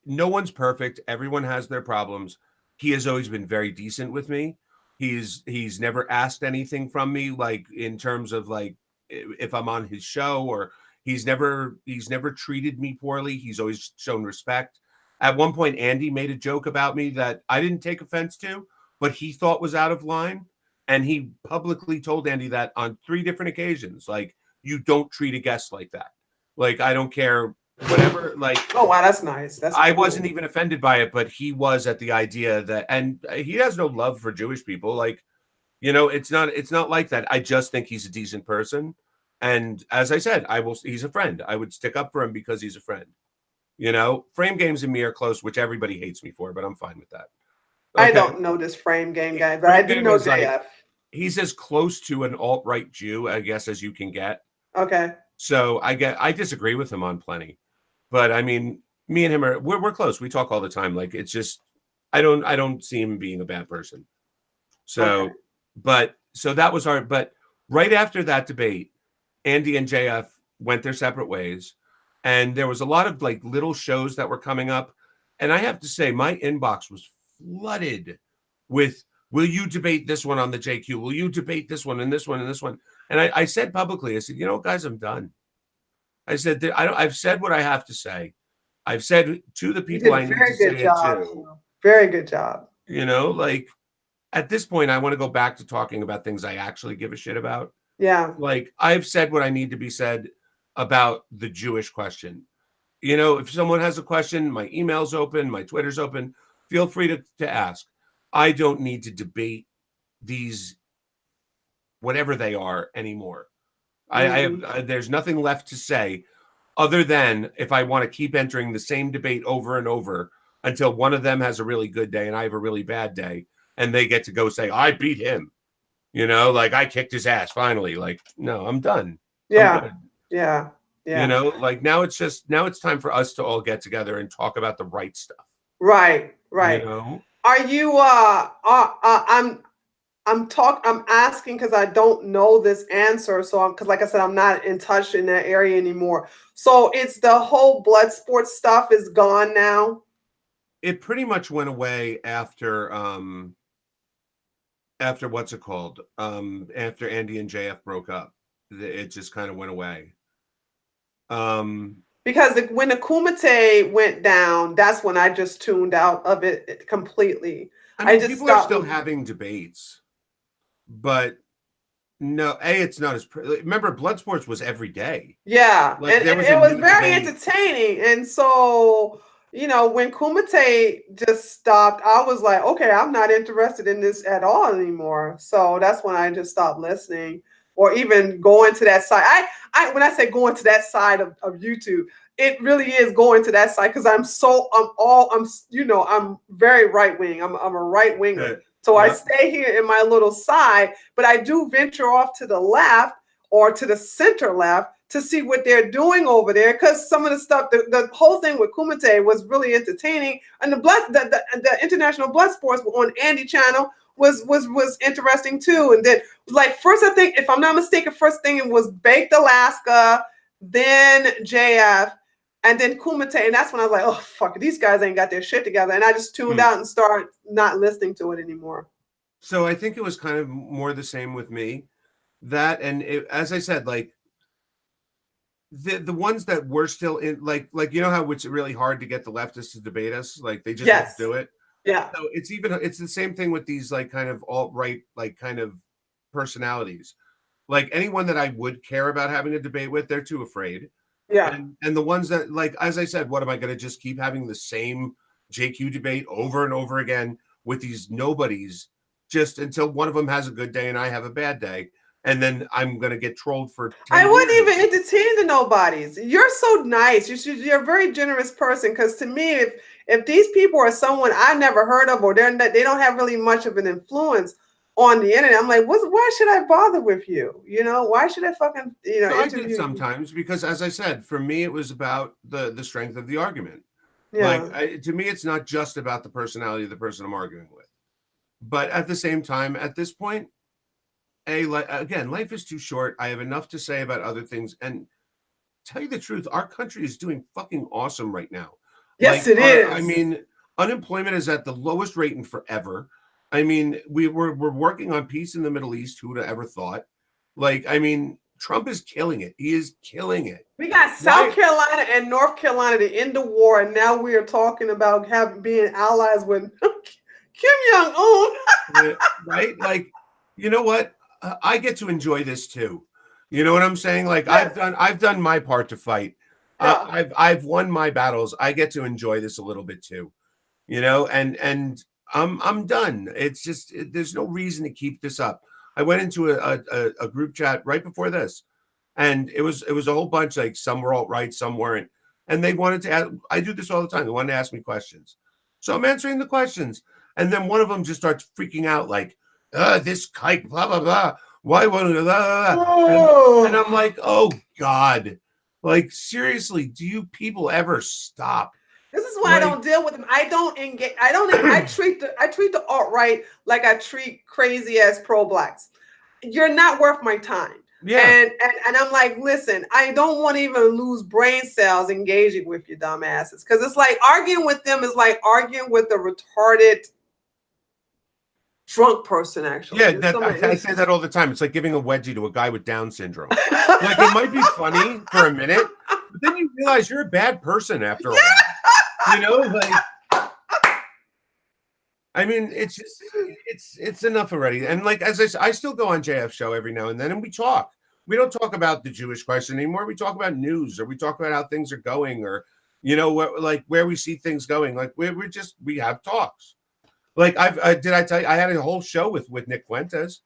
no one's perfect. Everyone has their problems. He has always been very decent with me. He's never asked anything from me, like in terms of like if I'm on his show, or he's never treated me poorly. He's always shown respect. At one point, Andy made a joke about me that I didn't take offense to, but he thought was out of line. And he publicly told Andy that on 3 different occasions. Like, you don't treat a guest like that. Like, I don't care, whatever. Like, oh wow, that's nice. I wasn't even offended by it, but he was at the idea that, and he has no love for Jewish people. Like, you know, it's not like that. I just think he's a decent person. And as I said, he's a friend. I would stick up for him because he's a friend. You know, Frame Games and me are close, which everybody hates me for, but I'm fine with that. Okay. I don't know this Frame Game guy, but I do know JF. Like, he's as close to an alt-right Jew, I guess, as you can get. Okay. So I disagree with him on plenty, but I mean, me and him we're close. We talk all the time. Like, it's just, I don't see him being a bad person. So, okay. So that was but right after that debate, Andy and JF went their separate ways, and there was a lot of like little shows that were coming up. And I have to say, my inbox was flooded with, will you debate this one on the JQ? Will you debate this one and this one and this one? And I said publicly, I said, you know, guys, I'm done. I said, I've said what I have to say. I've said to the You people did a I need to very say good it job. to. Very good job. You know, like at this point, I want to go back to talking about things I actually give a shit about. Yeah. Like I've said what I need to be said about the Jewish question. You know, if someone has a question, my email's open, my Twitter's open. Feel free to ask. I don't need to debate these, whatever they are, anymore. There's nothing left to say other than if I want to keep entering the same debate over and over until one of them has a really good day and I have a really bad day, and they get to go say, I beat him. You know, like I kicked his ass finally. Like, no, I'm done. Yeah. I'm good. Yeah. Yeah. You know, like now it's time for us to all get together and talk about the right stuff. Right. Right. You know? Are you I'm asking because I don't know this answer. So because like I said, I'm not in touch in that area anymore. So it's the whole blood sports stuff is gone now. It pretty much went away after what's it called? After Andy and JF broke up. It just kind of went away. Because when the Kumite went down, that's when I just tuned out of it completely. I mean, people are still having debates, but no, it's not as. Remember, blood sports was every day. Yeah, like, and it was very entertaining. And so, you know, when Kumite just stopped, I was like, okay, I'm not interested in this at all anymore. So that's when I just stopped listening or even going to that side. I when I say going to that side of YouTube, it really is going to that side because I'm very right wing. I'm a right winger. So I stay here in my little side, but I do venture off to the left or to the center left to see what they're doing over there. Because some of the stuff, the whole thing with Kumite was really entertaining, and the international blood sports on Andy channel was interesting too. And then like first, I think if I'm not mistaken, first thing it was Baked Alaska, then JF. And then Kumite, and that's when I was like, oh, fuck, these guys ain't got their shit together. And I just tuned out and started not listening to it anymore. So I think it was kind of more the same with me. That, and as I said, like, the ones that were still in, like you know how it's really hard to get the leftists to debate us? Like, they just won't do it. Yeah. So it's the same thing with these, like, kind of alt-right, like, kind of personalities. Like, anyone that I would care about having a debate with, they're too afraid. Yeah. And the ones that, like, as I said, what am I going to just keep having the same JQ debate over and over again with these nobodies just until one of them has a good day and I have a bad day? And then I'm going to get trolled for 10 I wouldn't years. even entertain the nobodies. You're so nice. You're a very generous person. Because to me, if these people are someone I've never heard of or they don't have really much of an influence on the internet, I'm like, why should I bother with you? You know, why should I fucking, I did sometimes because, as I said, for me, it was about the strength of the argument. Yeah. Like, to me, it's not just about the personality of the person I'm arguing with. But at the same time, at this point, again, life is too short. I have enough to say about other things. And tell you the truth, our country is doing fucking awesome right now. Yes, it is. I mean, unemployment is at the lowest rate in forever. I mean, we're working on peace in the Middle East. Who would have ever thought? Like, I mean, Trump is killing it. He is killing it. We got South Carolina and North Carolina to end the war, and now we are talking about being allies with Kim Jong-un. Right? Like, you know what? I get to enjoy this too. You know what I'm saying? Like, yes. I've done my part to fight. Yeah. I've won my battles. I get to enjoy this a little bit too. You know, and I'm done. It's just there's no reason to keep this up. I went into a group chat right before this, and it was a whole bunch, like some were alt-right, some weren't, and they wanted to ask, I do this all the time. They wanted to ask me questions, so I'm answering the questions, and then one of them just starts freaking out, like, this kike, blah blah blah. Why won't blah, blah, blah. And I'm like, oh God, like seriously, do you people ever stop? This is why I don't deal with them. I don't engage. I treat the alt-right like I treat crazy ass pro-blacks. You're not worth my time. Yeah. And I'm like, listen, I don't want to even lose brain cells engaging with you dumbasses. Because it's like arguing with them is like arguing with a retarded drunk person, actually. Yeah, It's that somebody, I say that all the time. It's like giving a wedgie to a guy with Down syndrome. Like it might be funny for a minute, but then you realize you're a bad person after a while. You know, like I mean, it's just it's enough already. And like as I still go on JF show every now and then, and we talk. We don't talk about the Jewish question anymore. We talk about news, or we talk about how things are going, or like where we see things going. Like we have talks. Like did I tell you I had a whole show with Nick Fuentes.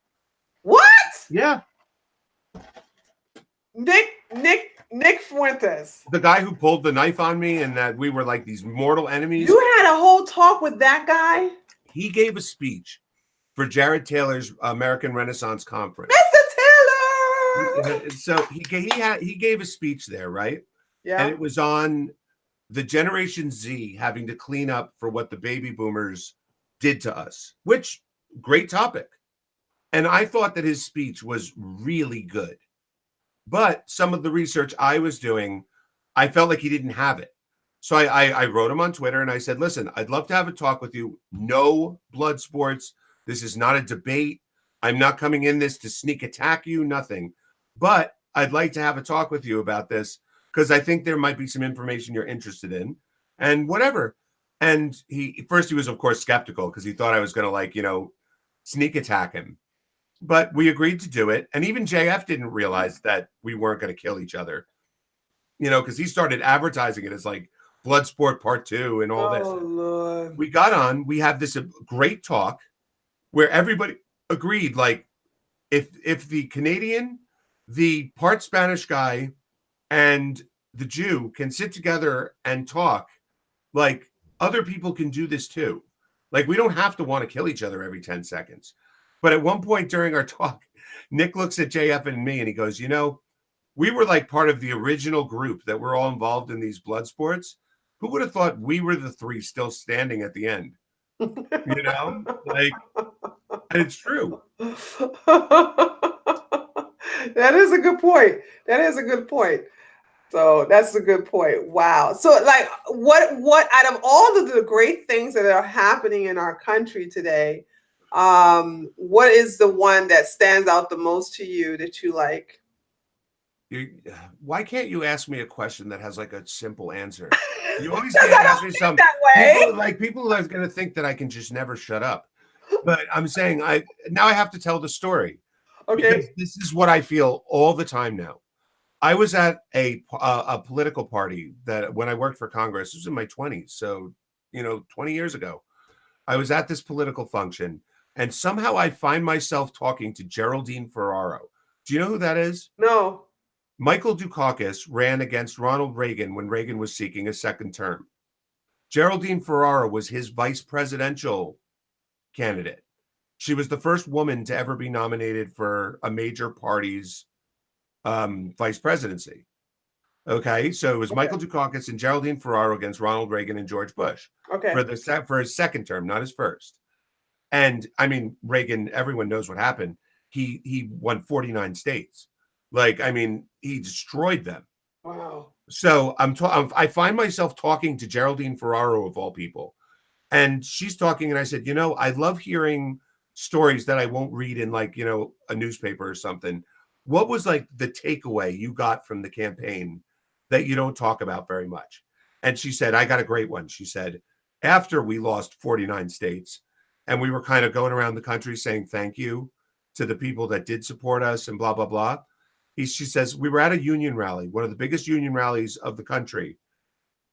what? Yeah, Nick Fuentes. the guy who pulled the knife on me, and that we were like these mortal enemies. You had a whole talk with that guy? He gave a speech for Jared Taylor's American Renaissance Conference. Mr. Taylor. So he gave a speech there, right? Yeah. And it was on the Generation Z having to clean up for what the baby boomers did to us, which great topic. And I thought that his speech was really good. But some of the research I was doing, I felt like he didn't have it. So I wrote him on Twitter and I said, listen, I'd love to have a talk with you. No blood sports. This is not a debate. I'm not coming in this to sneak attack you, nothing. But I'd like to have a talk with you about this because I think there might be some information you're interested in and whatever. And he was, of course, skeptical because he thought I was going to sneak attack him. But we agreed to do it. And even JF didn't realize that we weren't going to kill each other, because he started advertising it as like Bloodsport Part 2 and all this. Lord. We got on, we had this great talk where everybody agreed, like, if the Canadian, the part Spanish guy, and the Jew can sit together and talk, like, other people can do this too. Like, we don't have to want to kill each other every 10 seconds. But at one point during our talk, Nick looks at JF and me and he goes, we were like part of the original group that were all involved in these blood sports. Who would have thought we were the three still standing at the end? Like, and it's true. That is a good point. That is a good point. So that's a good point. Wow. So like what out of all of the great things that are happening in our country today, what is the one that stands out the most to you that you like? Why can't you ask me a question that has like a simple answer? You always Because can't I ask don't me think something. that way. People are going to think that I can just never shut up. But I'm saying now I have to tell the story. Okay. Because this is what I feel all the time now. I was at a political party that when I worked for Congress, it was in my 20s. So, 20 years ago, I was at this political function and somehow I find myself talking to Geraldine Ferraro. Do you know who that is? No. Michael Dukakis ran against Ronald Reagan when Reagan was seeking a second term. Geraldine Ferraro was his vice presidential candidate. She was the first woman to ever be nominated for a major party's vice presidency. Okay, so it was Michael Dukakis and Geraldine Ferraro against Ronald Reagan and George Bush. Okay. For his second term, not his first. And I mean, Reagan, everyone knows what happened. He won 49 states. Like, I mean, he destroyed them. Wow. So I find myself talking to Geraldine Ferraro of all people, and she's talking, and I said, I love hearing stories that I won't read in like, a newspaper or something. What was like the takeaway you got from the campaign that you don't talk about very much? And she said, I got a great one. She said, after we lost 49 states and we were kind of going around the country saying thank you to the people that did support us and blah, blah, blah. She says, we were at a union rally, one of the biggest union rallies of the country.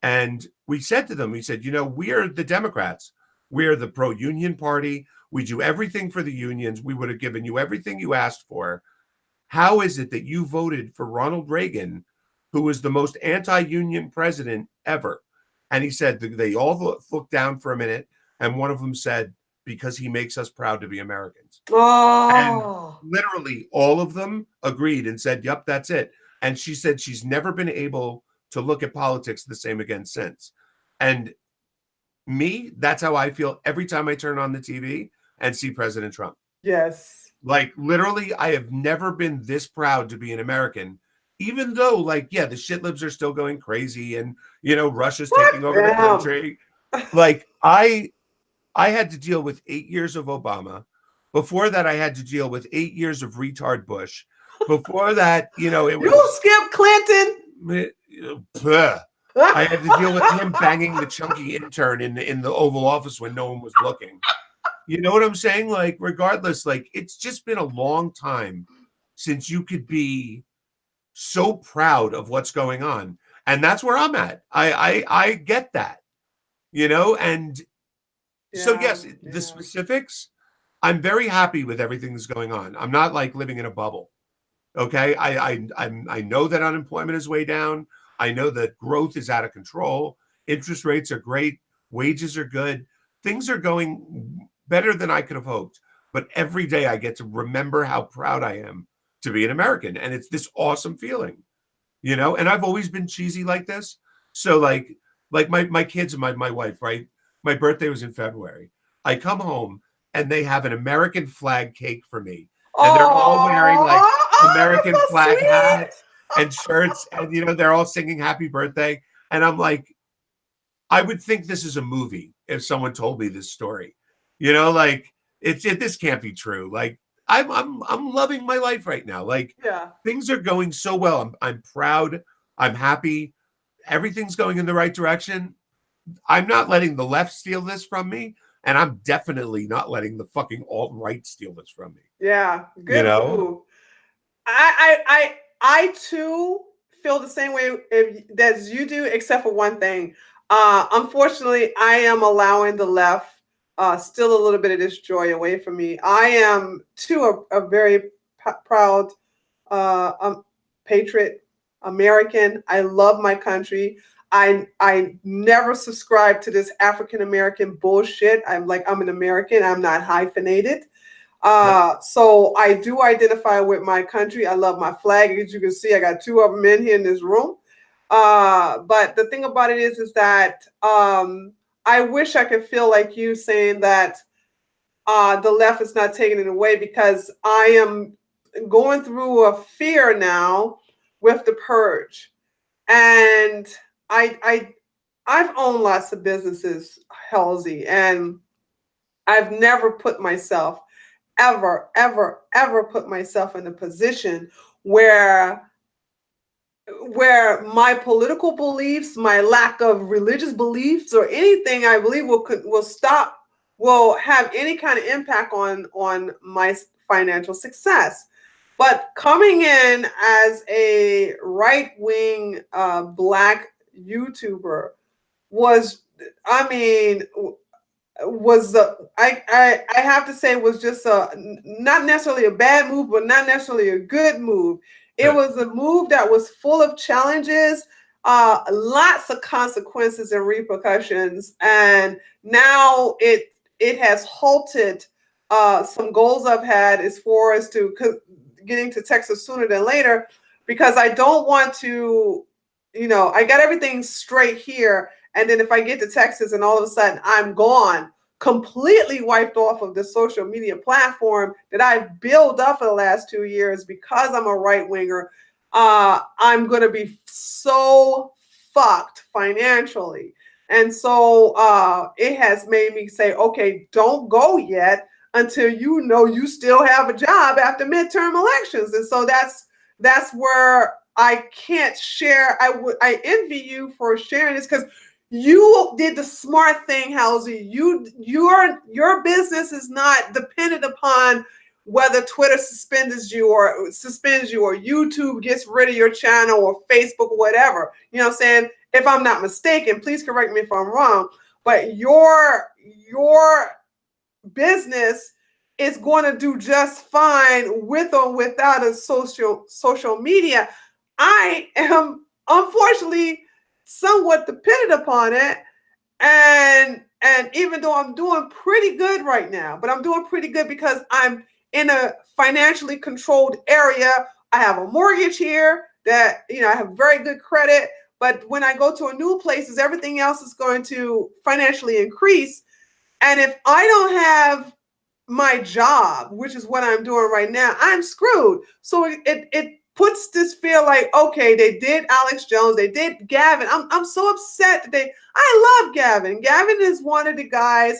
And we said to them, we said, we are the Democrats. We are the pro-union party. We do everything for the unions. We would have given you everything you asked for. How is it that you voted for Ronald Reagan, who was the most anti-union president ever? And he said, they all looked down for a minute. And one of them said, because he makes us proud to be Americans. Oh. And literally all of them agreed and said, yep, that's it. And she said she's never been able to look at politics the same again since. And me, that's how I feel every time I turn on the TV and see President Trump. Yes. Like literally, I have never been this proud to be an American, even though, like, yeah, the shit libs are still going crazy, and Russia's taking Fuck over the them. country. Like, I had to deal with 8 years of Obama. Before that, I had to deal with 8 years of retard Bush. Before that, it You was skip Clinton. bleh. I had to deal with him banging the chunky intern in the Oval Office when no one was looking. You know what I'm saying? Like, regardless, like, it's just been a long time since you could be so proud of what's going on. And that's where I'm at. I get that, and so Yeah, yes, the yeah. specifics, I'm very happy with everything that's going on. I'm not like living in a bubble. Okay. I know that unemployment is way down. I know that growth is out of control. Interest rates are great. Wages are good. Things are going better than I could have hoped. But every day I get to remember how proud I am to be an American. And it's this awesome feeling, and I've always been cheesy like this. So like my kids and my wife, right? My birthday was in February. I come home and they have an American flag cake for me. And they're all wearing like Oh, oh, American that's so flag hats sweet. and shirts, and they're all singing happy birthday. And I'm like, I would think this is a movie if someone told me this story. Like this can't be true. Like I'm loving my life right now. Like Yeah. things are going so well. I'm proud. I'm happy. Everything's going in the right direction. I'm not letting the left steal this from me, and I'm definitely not letting the fucking alt right steal this from me. Yeah. You Good know? move. I too feel the same way as you do, except for one thing. Unfortunately, I am allowing the left still a little bit of this joy away from me. I am too a very proud patriot American. I love my country. I never subscribe to this African American bullshit. I'm an American. I'm not hyphenated. Yep. So I do identify with my country. I love my flag. As you can see, I got two of them in here in this room. But the thing about it is that I wish I could feel like you saying that the left is not taking it away, because I am going through a fear now with the purge, and I I I've owned lots of businesses, Halsey, and I've never put myself ever put myself in a position where my political beliefs, my lack of religious beliefs, or anything I believe will have any kind of impact on my financial success. But coming in as a right wing black YouTuber was, I mean, was I have to say was just not necessarily a bad move, but not necessarily a good move. It was a move that was full of challenges, lots of consequences and repercussions, and now it has halted some goals I've had as far as to getting to Texas sooner than later, because I don't want to, I got everything straight here, and then if I get to Texas and all of a sudden I'm gone, completely wiped off of the social media platform that I've built up for the last 2 years because I'm a right winger, I'm going to be so fucked financially. And so it has made me say, okay, don't go yet until you still have a job after midterm elections. And so that's where I can't share. I envy you for sharing this, because you did the smart thing, Halsey. Your business is not dependent upon whether Twitter suspends you or YouTube gets rid of your channel, or Facebook, or whatever. You know what I'm saying? If I'm not mistaken, please correct me if I'm wrong. But your business is going to do just fine with or without a social media. I am unfortunately somewhat dependent upon it, and even though I'm doing pretty good right now, but I'm doing pretty good because I'm in a financially controlled area. I have a mortgage here that I have very good credit, but when I go to a new place, everything else is going to financially increase. And if I don't have my job, which is what I'm doing right now, I'm screwed. So it puts this feel like, okay, they did Alex Jones, they did Gavin. I'm so upset that I love Gavin. Gavin is one of the guys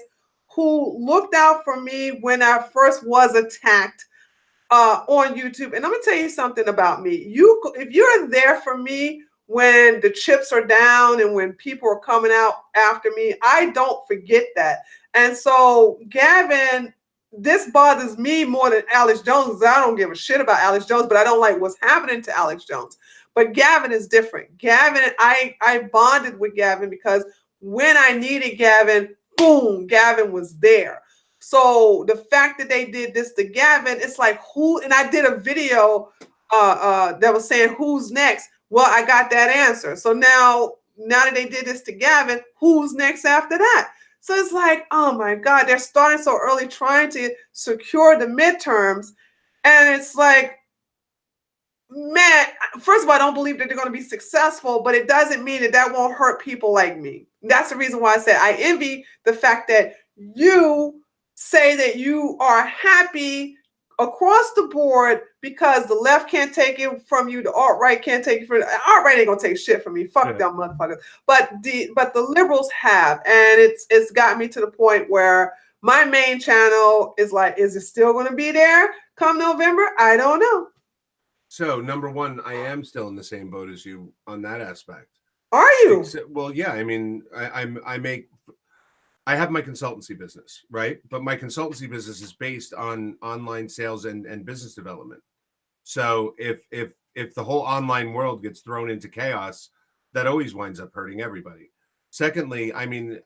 who looked out for me when I first was attacked on YouTube. And I'm gonna tell you something about me. If you're there for me when the chips are down and when people are coming out after me, I don't forget that. And so Gavin, this bothers me more than Alex Jones because I don't give a shit about Alex Jones, but I don't like what's happening to Alex Jones. But Gavin is different. Gavin, I bonded with Gavin because when I needed Gavin, boom, Gavin was there. So the fact that they did this to Gavin, it's like who? And I did a video that was saying who's next. Well, I got that answer. So now that they did this to Gavin, who's next after that? So it's like, oh my God, they're starting so early, trying to secure the midterms, and it's like, man, first of all, I don't believe that they're going to be successful, but it doesn't mean that won't hurt people like me. That's the reason why I said I envy the fact that you say that you are happy across the board because the left can't take it from you, the alt-right can't take it from you. The alt-right ain't gonna take shit from me. Fuck them motherfuckers. But the liberals have, and it's got me to the point where my main channel is like, is it still gonna be there come November? I don't know. So number one, I am still in the same boat as you on that aspect. Are you? Well, yeah. I mean, I have my consultancy business, right? But my consultancy business is based on online sales and business development. So if the whole online world gets thrown into chaos, that always winds up hurting everybody. Secondly, I mean,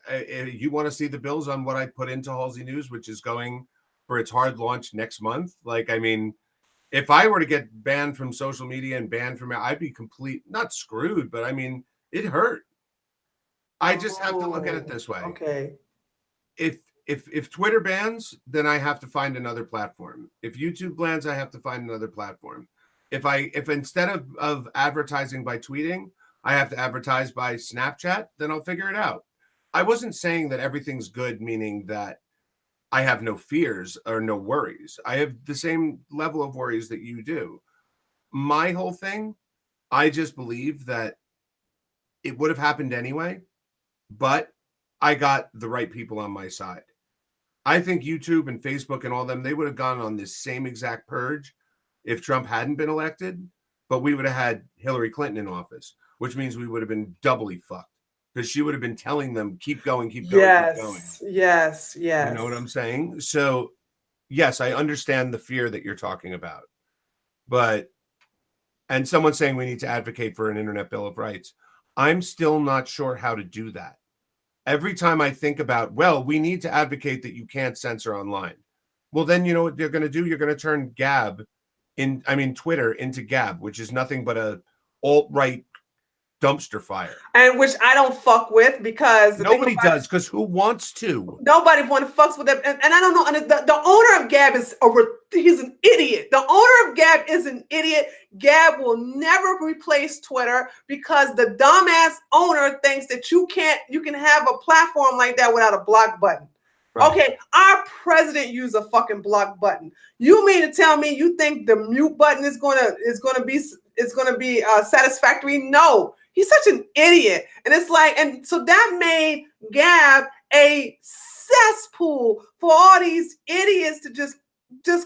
you want to see the bills on what I put into Halsey News, which is going for its hard launch next month. Like, I mean, if I were to get banned from social media and banned from it, I'd be not screwed, but I mean, it hurt. I just have to look at it this way. Okay. If Twitter bans, then I have to find another platform. If YouTube bans, I have to find another platform. If instead of advertising by tweeting, I have to advertise by Snapchat, then I'll figure it out. I wasn't saying that everything's good, meaning that I have no fears or no worries. I have the same level of worries that you do. My whole thing, I just believe that it would have happened anyway, but I got the right people on my side. I think YouTube and Facebook and all them, they would have gone on this same exact purge if Trump hadn't been elected, but we would have had Hillary Clinton in office, which means we would have been doubly fucked because she would have been telling them, keep going, keep going, yes, keep going. Yes. You know what I'm saying? So, yes, I understand the fear that you're talking about. And someone saying we need to advocate for an internet bill of rights. I'm still not sure how to do that. Every time I think about, well, we need to advocate that you can't censor online. Well, then you know what they're going to do? You're going to turn Twitter into Gab, which is nothing but a alt-right dumpster fire. And which I don't fuck with because nobody does, because who wants to? Nobody want to fuck with them. And I don't know. And the owner of Gab he's an idiot. The owner of Gab is an idiot. Gab will never replace Twitter because the dumbass owner thinks that you can have a platform like that without a block button. Right. Okay, our president used a fucking block button. You mean to tell me you think the mute button is gonna be satisfactory? No. He's such an idiot. And it's like, and so that made Gab a cesspool for all these idiots to just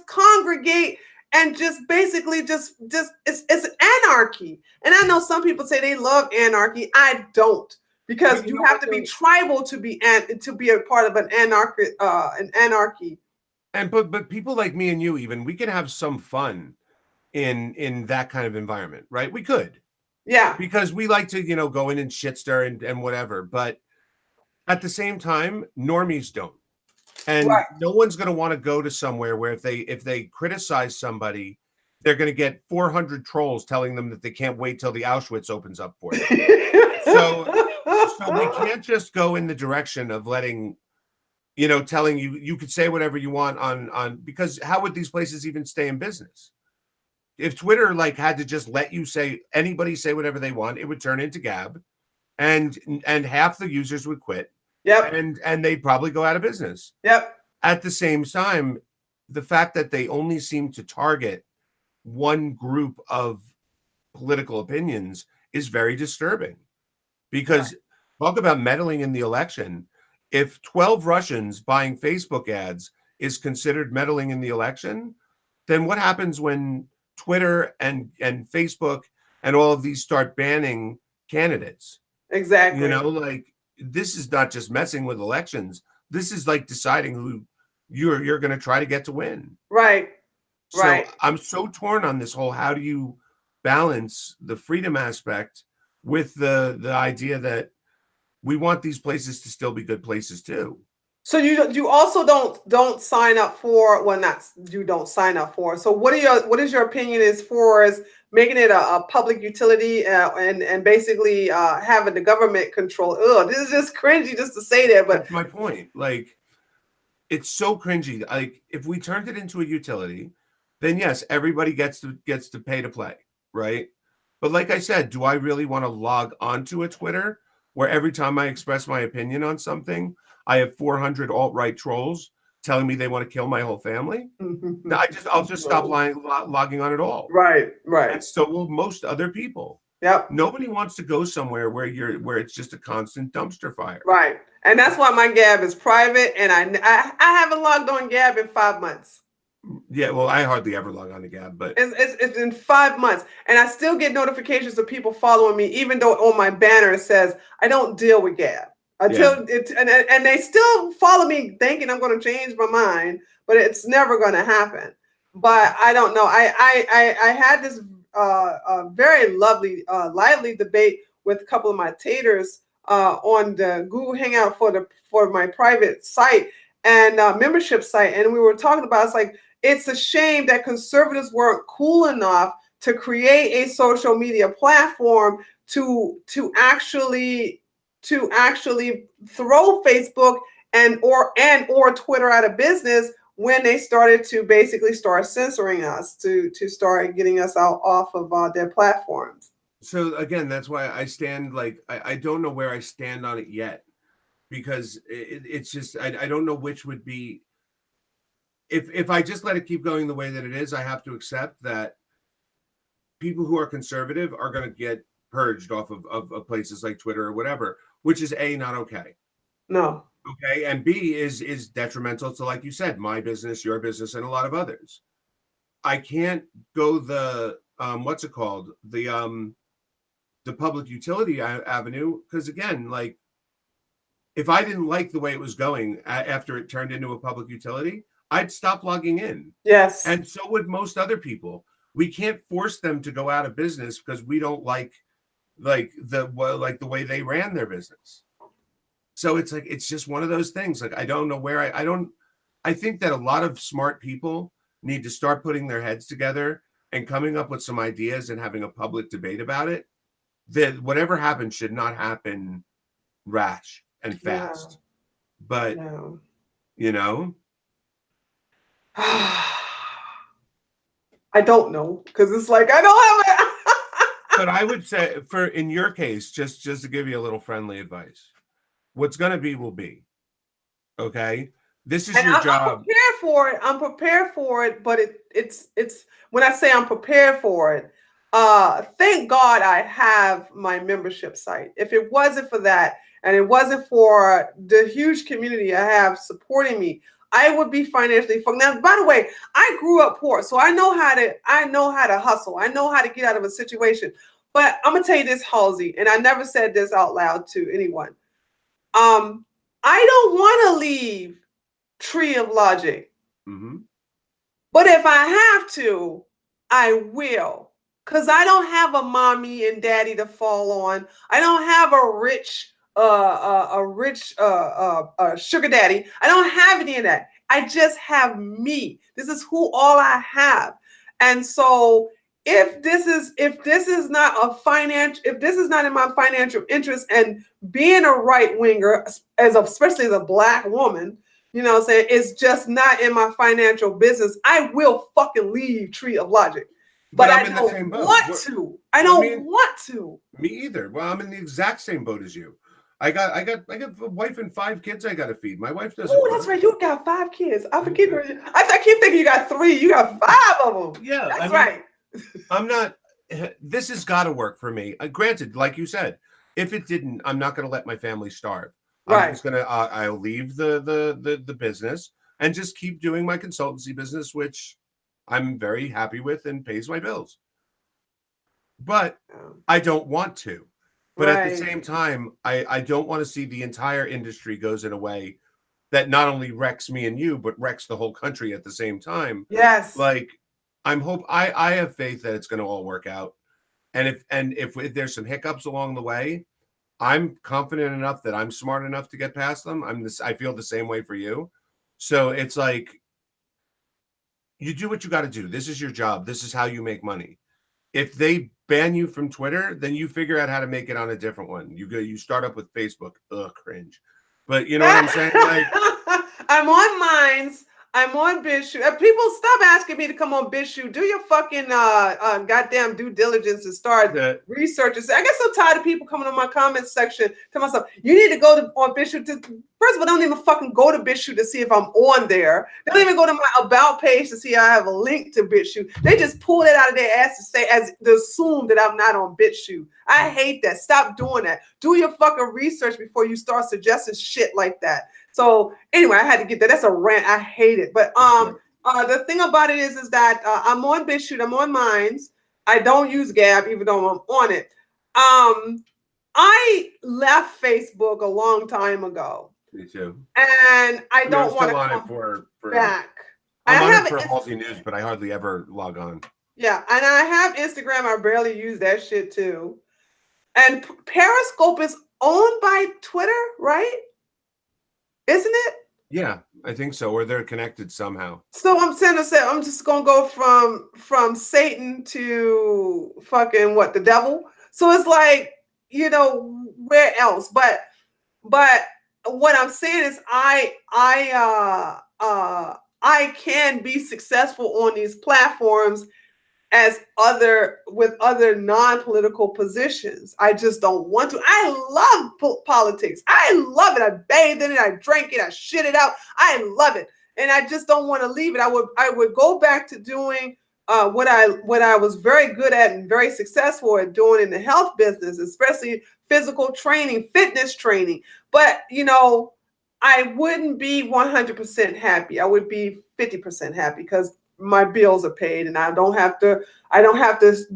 congregate and just basically just it's anarchy. And I know some people say they love anarchy. I don't, because you have to be tribal to be a part of an anarchy. And but people like me and you, even, we can have some fun in that kind of environment, right? We could. Yeah. Because we like to, go in and shit stir and whatever. But at the same time, normies don't. And no one's going to want to go to somewhere where if they criticize somebody, they're going to get 400 trolls telling them that they can't wait till the Auschwitz opens up for them. so we can't just go in the direction of letting, telling you could say whatever you want on because how would these places even stay in business? If Twitter had to just let you anybody say whatever they want, it would turn into Gab, and half the users would quit. Yep. And they'd probably go out of business. Yep. at the same time, the fact that they only seem to target one group of political opinions is very disturbing. Because talk about meddling in the election. If 12 Russians buying Facebook ads is considered meddling in the election, then what happens when Twitter and Facebook and all of these start banning candidates? You Exactly. know, like this is not just messing with elections. This is like deciding who you're going to try to get to win. Right. So Right. I'm so torn on this whole how do you balance the freedom aspect with the idea that we want these places to still be good places too. So you also don't sign up for, well, not you don't sign up for. So what is your opinion as far as making it a public utility, and basically having the government control? Ugh, this is just cringy just to say that, but That's my point. Like it's so cringy. Like if we turned it into a utility, then yes, everybody gets to pay to play, right? But like I said, do I really want to log onto a Twitter where every time I express my opinion on something, I have 400 alt-right trolls telling me they want to kill my whole family? No, I'll just stop no. logging on at all. Right, And right. so will most other people. Yep. Nobody wants to go somewhere where it's just a constant dumpster fire. Right. And that's why my Gab is private, and I haven't logged on Gab in 5 months. Yeah, well, I hardly ever log on to Gab, but It's in 5 months, and I still get notifications of people following me, even though on my banner it says I don't deal with Gab yeah. until it, and they still follow me thinking I'm going to change my mind, but it's never going to happen. But I don't know. I had this very lovely, lively debate with a couple of my taters on the Google Hangout for my private site and membership site, and we were talking about, it's like, it's a shame that conservatives weren't cool enough to create a social media platform to actually throw Facebook and or Twitter out of business when they started to basically start censoring us, to start getting us out off of their platforms. So again, that's why I stand like I don't know where I stand on it yet because it's just I don't know which would be if I just let it keep going the way that it is. I have to accept that people who are conservative are going to get purged off of places like Twitter or whatever, which is A, not okay. No. Okay, and B is detrimental to, like you said, my business, your business, and a lot of others. I can't go the what's it called, the public utility avenue, because again, like if I didn't like the way it was going after it turned into a public utility, I'd stop logging in. Yes. And so would most other people. We can't force them to go out of business because we don't like the way they ran their business. So it's like it's just one of those things. Like I don't know where I think that a lot of smart people need to start putting their heads together and coming up with some ideas and having a public debate about it. That whatever happens should not happen rash and fast. No. But No. you know, I don't know, because it's like I don't have it. but I would say for in your case, just to give you a little friendly advice, what's going to be will be. Okay, this is And your I'm job. prepared for it. I'm prepared for it, but it's when I say I'm prepared for it, thank God I have my membership site. If it wasn't for that, and it wasn't for the huge community I have supporting me, I would be financially fucked. Now, by the way, I grew up poor, so I know how to hustle. I know how to get out of a situation. But I'm gonna tell you this, Halsey, and I never said this out loud to anyone. I don't want to leave Tree of Logic. Mm-hmm. But if I have to, I will. Because I don't have a mommy and daddy to fall on. I don't have a rich sugar daddy. I don't have any of that. I just have me. This is all I have. And so if this is not if this is not in my financial interest, and being a right winger, especially as a Black woman, you know what I'm saying, it's just not in my financial business, I will fucking leave Tree of Logic. But I I'm in the same don't boat. want to. I don't want to. Me either. Well, I'm in the exact same boat as you. I got a wife and 5 kids I got to feed. My wife doesn't Oh, that's work. right. You got 5 kids. I forget. I keep thinking you got 3. You got 5 of them. Yeah, That's right. I'm not. This has got to work for me. Granted, like you said, if it didn't, I'm not going to let my family starve. I'm Right. just gonna. I'll leave the business and just keep doing my consultancy business, which I'm very happy with and pays my bills. But I don't want to. But at the Right. same time, I don't want to see the entire industry goes in a way that not only wrecks me and you, but wrecks the whole country at the same time. Yes. Like I have faith that it's going to all work out. And if there's some hiccups along the way, I'm confident enough that I'm smart enough to get past them. I feel the same way for you. So it's like you do what you got to do. This is your job. This is how you make money. If they ban you from Twitter, then you figure out how to make it on a different one. You start up with Facebook. Ugh, cringe. But you know what I'm saying? Like I'm on Minds. I'm on BitChute. People stop asking me to come on BitChute. Do your fucking goddamn due diligence and start researching. I get so tired of people coming on my comments section to myself. You need to go on BitChute. First of all, don't even fucking go to BitChute to see if I'm on there. They don't even go to my about page to see I have a link to BitChute. They just pull it out of their ass to say to assume that I'm not on BitChute. I hate that. Stop doing that. Do your fucking research before you start suggesting shit like that. So anyway, I had to get that. That's a rant. I hate it. But the thing about it is that I'm on BitChute. I'm on Minds. I don't use Gab, even though I'm on it. I left Facebook a long time ago. Me too. And I don't want to come for back. I'm on it for Halsey News, but I hardly ever log on. Yeah, and I have Instagram. I barely use that shit too. And Periscope is owned by Twitter, right? Isn't it? Yeah, I think so. Or they're connected somehow. So I'm just gonna go from Satan to fucking the devil. So it's like, where else? But what I'm saying is I can be successful on these platforms with other non-political positions. I just don't want to. I love politics. I love it. I bathe in it. I drank it. I shit it out. I love it, and I just don't want to leave it. I would go back to doing what I was very good at and very successful at doing in the health business, especially physical training, fitness training. But I wouldn't be 100% happy. I would be 50% happy because my bills are paid and I don't have to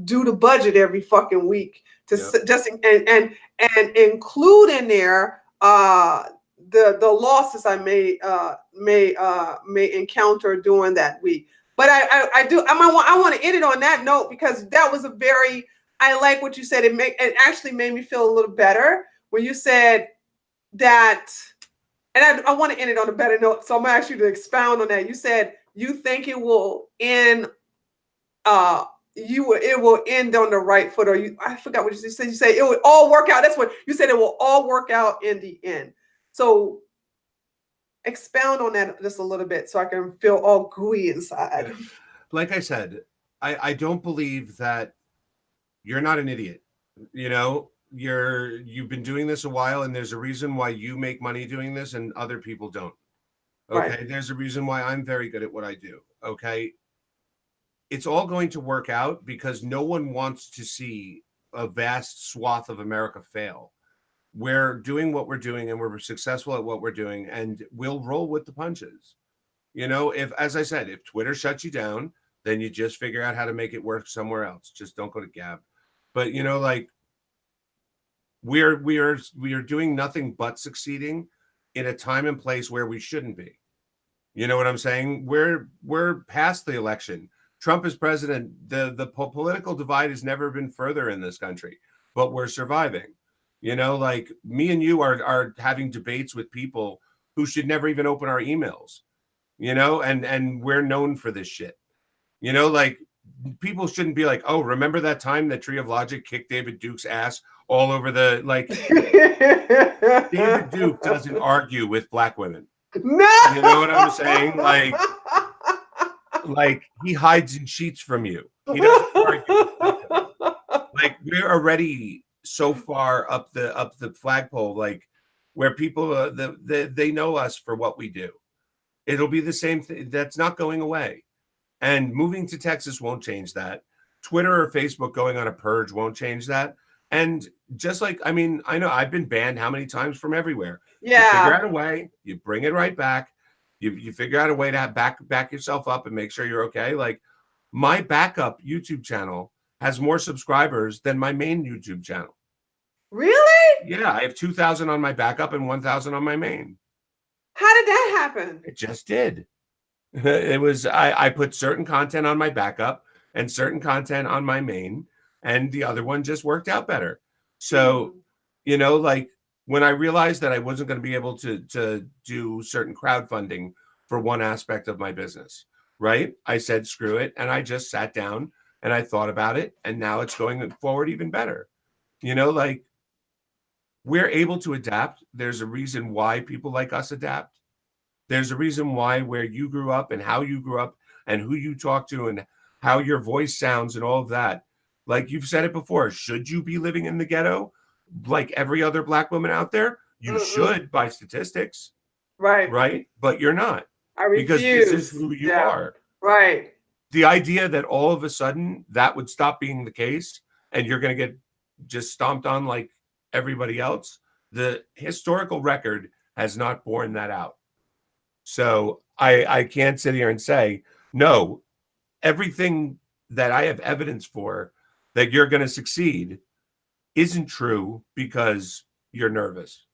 do the budget every fucking week to just and include in there the losses I may encounter during that week. But I want to end it on that note because that was I like what you said. It actually made me feel a little better when you said that, and I want to end it on a better note. So I'm gonna ask you to expound on that. You said you think it will end it will end on the right foot, or I forgot what you said. You say it would all work out. That's what you said. It will all work out in the end. So expound on that just a little bit so I can feel all gooey inside. Like I said, I don't believe that you're not an idiot. You've been doing this a while, and there's a reason why you make money doing this and other people don't. Okay. Right. There's a reason why I'm very good at what I do. Okay. It's all going to work out because no one wants to see a vast swath of America fail. We're doing what we're doing and we're successful at what we're doing, and we'll roll with the punches. As I said, if Twitter shuts you down, then you just figure out how to make it work somewhere else. Just don't go to Gab. But we are doing nothing but succeeding in a time and place where we shouldn't be. You know what I'm saying? We're past the election. Trump is president. The political divide has never been further in this country, but we're surviving. Me and you are having debates with people who should never even open our emails. And we're known for this shit. People shouldn't be like, oh, remember that time that Tree of Logic kicked David Duke's ass all over the David Duke doesn't argue with black women. No, you know what I'm saying? Like he hides and cheats from you. He doesn't argue. We're already so far up the flagpole, like where people they know us for what we do. It'll be the same thing. That's not going away. And moving to Texas won't change that. Twitter or Facebook going on a purge won't change that. And just like, I mean, I know I've been banned how many times from everywhere. You figure Yeah. out a way, you bring it right back. You figure out a way to have back yourself up and make sure you're okay. Like my backup YouTube channel has more subscribers than my main YouTube channel. Really? Yeah, I have 2,000 on my backup and 1,000 on my main. How did that happen? It just did. It was I put certain content on my backup and certain content on my main, and the other one just worked out better. So, Hmm. like when I realized that I wasn't going to be able to do certain crowdfunding for one aspect of my business, right? I said screw it, and I just sat down and I thought about it, and now it's going forward even better. Like we're able to adapt. There's a reason why people like us adapt. There's a reason why where you grew up and how you grew up and who you talk to and how your voice sounds and all of that. Like you've said it before, should you be living in the ghetto like every other black woman out there? You Mm-mm. should by statistics, Right. right? But you're not I because this is refuse. who you Yeah. are. Right. The idea that all of a sudden that would stop being the case and you're going to get just stomped on like everybody else, the historical record has not borne that out. So I can't sit here and say, no, everything that I have evidence for that you're going to succeed isn't true because you're nervous.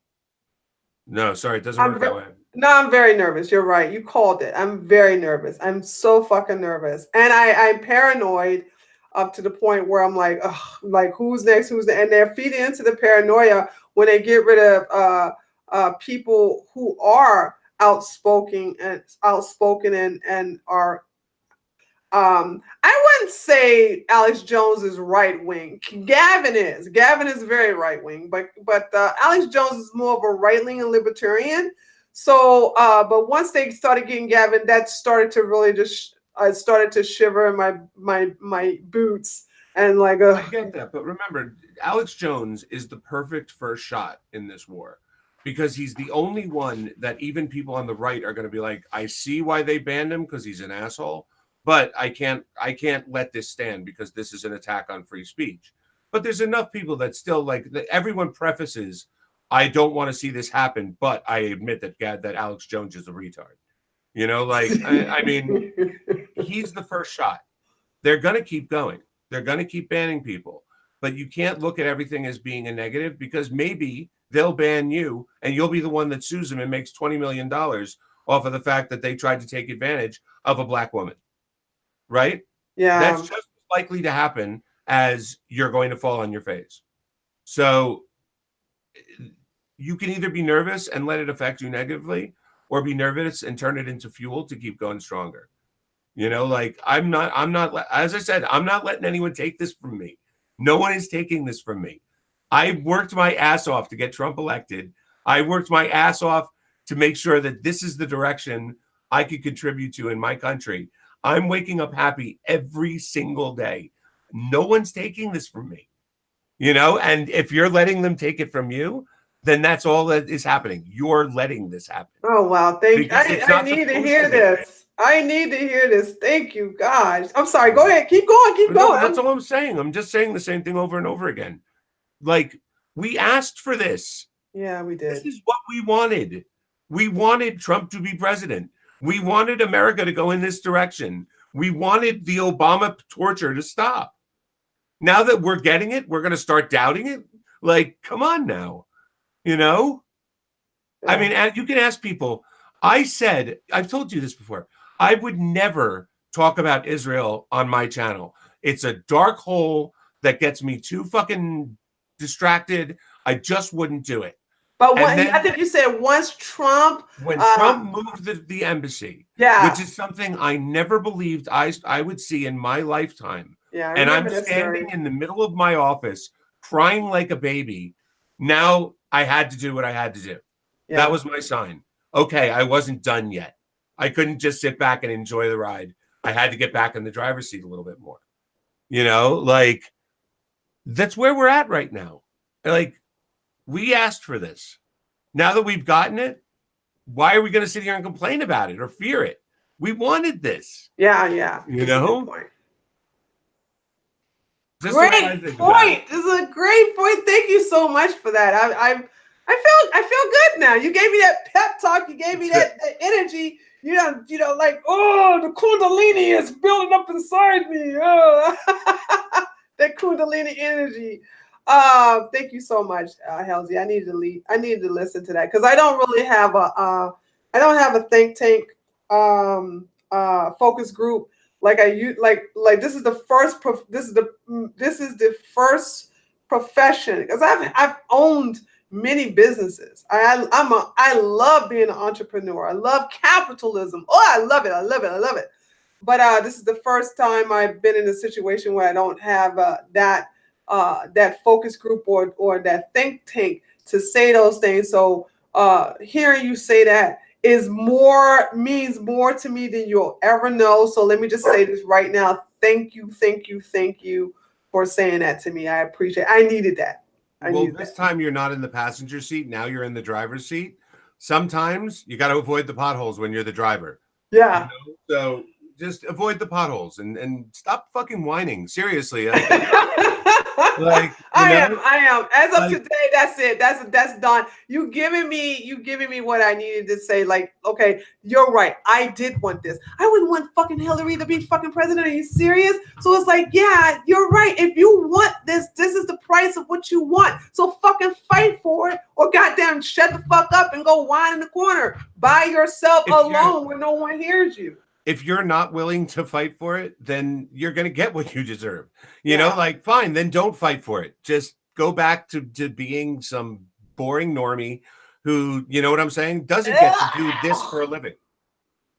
No, sorry, it doesn't I'm work ve- that way. no, I'm very nervous. You're right. You called it. I'm very nervous. I'm so fucking nervous. And I'm paranoid up to the point where I'm like, ugh, like who's next? And they're feeding into the paranoia when they get rid of people who are outspoken and are I wouldn't say Alex Jones is right wing. Gavin is. Gavin is very right wing, but Alex Jones is more of a right wing and libertarian. So, but once they started getting Gavin, that started to really just I started to shiver in my boots and like, I get that, but remember, Alex Jones is the perfect first shot in this war because he's the only one that even people on the right are going to be like, I see why they banned him because he's an asshole, but I can't let this stand because this is an attack on free speech. But there's enough people that still like everyone prefaces, I don't want to see this happen, but I admit that Alex Jones is a retard. Like I mean, he's the first shot. They're going to keep going. They're going to keep banning people. But you can't look at everything as being a negative because maybe they'll ban you and you'll be the one that sues them and makes $20 million off of the fact that they tried to take advantage of a black woman. Right? That's yeah. just as likely to happen as you're going to fall on your face. So you can either be nervous and let it affect you negatively or be nervous and turn it into fuel to keep going stronger. Like I'm not, as I said, I'm not letting anyone take this from me. No one is taking this from me. I worked my ass off to get Trump elected. I worked my ass off to make sure that this is the direction I could contribute to in my country. I'm waking up happy every single day. No one's taking this from me, and if you're letting them take it from you, then that's all that is happening. You're letting this happen. Oh wow, thank Because it's I not need to supposed hear to be. this. I need to hear this. Thank you, gosh. I'm sorry. Go ahead. Keep going. Keep No, but going. that's all I'm saying. I'm just saying the same thing over and over again. Like, we asked for this. Yeah, we This did. is what we wanted. We wanted Trump to be president. We wanted America to go in this direction. We wanted the Obama torture to stop. Now that we're getting it, we're going to start doubting it. Like, come on now. You know? I Yeah. mean, you can ask people. I've told you this before, I would never talk about Israel on my channel. It's a dark hole that gets me too fucking distracted. I just wouldn't do it. But And I then think you said once Trump, when Trump moved the embassy, yeah, which is something I never believed I would see in my lifetime, yeah, I and I'm remember that standing story. in the middle of my office crying like a baby, now I had to do what I had to do. That Yeah. was my sign. Okay, I wasn't done yet. I couldn't just sit back and enjoy the ride. I had to get back in the driver's seat a little bit more. Like that's where we're at right now. Like, we asked for this. Now that we've gotten it, why are we going to sit here and complain about it or fear it? We wanted this. Yeah. You That's a good know? point. Just the way I Great think about it. point. This is a great point. Thank you so much for that. I feel good now. You gave me that pep talk. You gave me that energy. You know, like, oh, the Kundalini is building up inside me. Oh. That Kundalini energy. Thank you so much, Halsey. I needed to listen to that because I don't really have I don't have a think tank focus group like I use like this is the first this is the first profession because I've owned many businesses. I love being an entrepreneur. I love capitalism. Oh, I love it. I love it. I love it. But this is the first time I've been in a situation where I don't have that focus group or that think tank to say those things. So hearing you say that means more to me than you'll ever know. So let me just say this right now. Thank you for saying that to me. I appreciate it. I needed that. Well, this time you're not in the passenger seat. Now you're in the driver's seat. Sometimes you got to avoid the potholes when you're the driver. Yeah. You know? So just avoid the potholes and stop fucking whining. Seriously. Like, I am. As of like, today, that's it. That's done. You giving me what I needed to say. Like, okay, you're right. I did want this. I wouldn't want fucking Hillary to be fucking president. Are you serious? So it's like, yeah, you're right. If you want this, this is the price of what you want. So fucking fight for it, or goddamn shut the fuck up and go whine in the corner by yourself alone where no one hears you. If you're not willing to fight for it, then you're going to get what you deserve. You know, like, fine, then don't fight for it. Just go back to being some boring normie who, you know what I'm saying, doesn't get to do this for a living.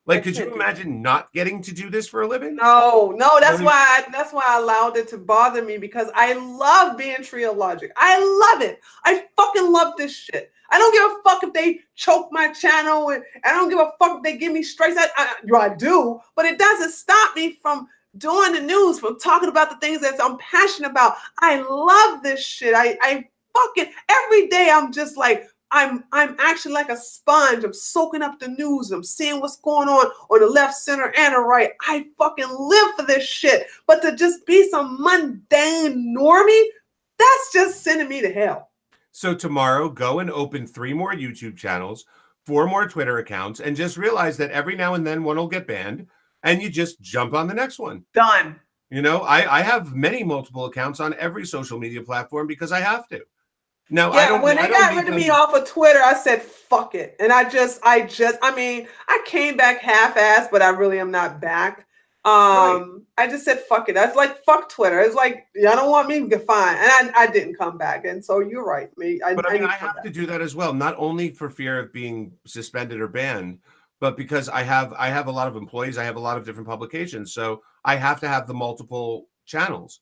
Like, could you imagine not getting to do this for a living? No, that's why I allowed it to bother me, because I love being Trio Logic. I love it. I fucking love this shit. I don't give a fuck if they choke my channel, and I don't give a fuck if they give me strikes. I do, but it doesn't stop me from doing the news, from talking about the things that I'm passionate about. I love this shit. I fucking every day I'm just like, I'm actually like a sponge. I'm soaking up the news. I'm seeing what's going on the left, center, and the right. I fucking live for this shit. But to just be some mundane normie, that's just sending me to hell. So tomorrow, go and open 3 more YouTube channels, 4 more Twitter accounts, and just realize that every now and then one will get banned, and you just jump on the next one. Done. You know, I have multiple accounts on every social media platform because I have to. No, yeah, when they got rid of me off of Twitter, I said, fuck it. And I came back half-assed, but I really am not back. I just said, fuck it. I was like, fuck Twitter. It's like, y'all don't want me, fine. And I didn't come back. And so you're right. I have to do that as well, not only for fear of being suspended or banned, but because I have a lot of employees. I have a lot of different publications. So I have to have the multiple channels.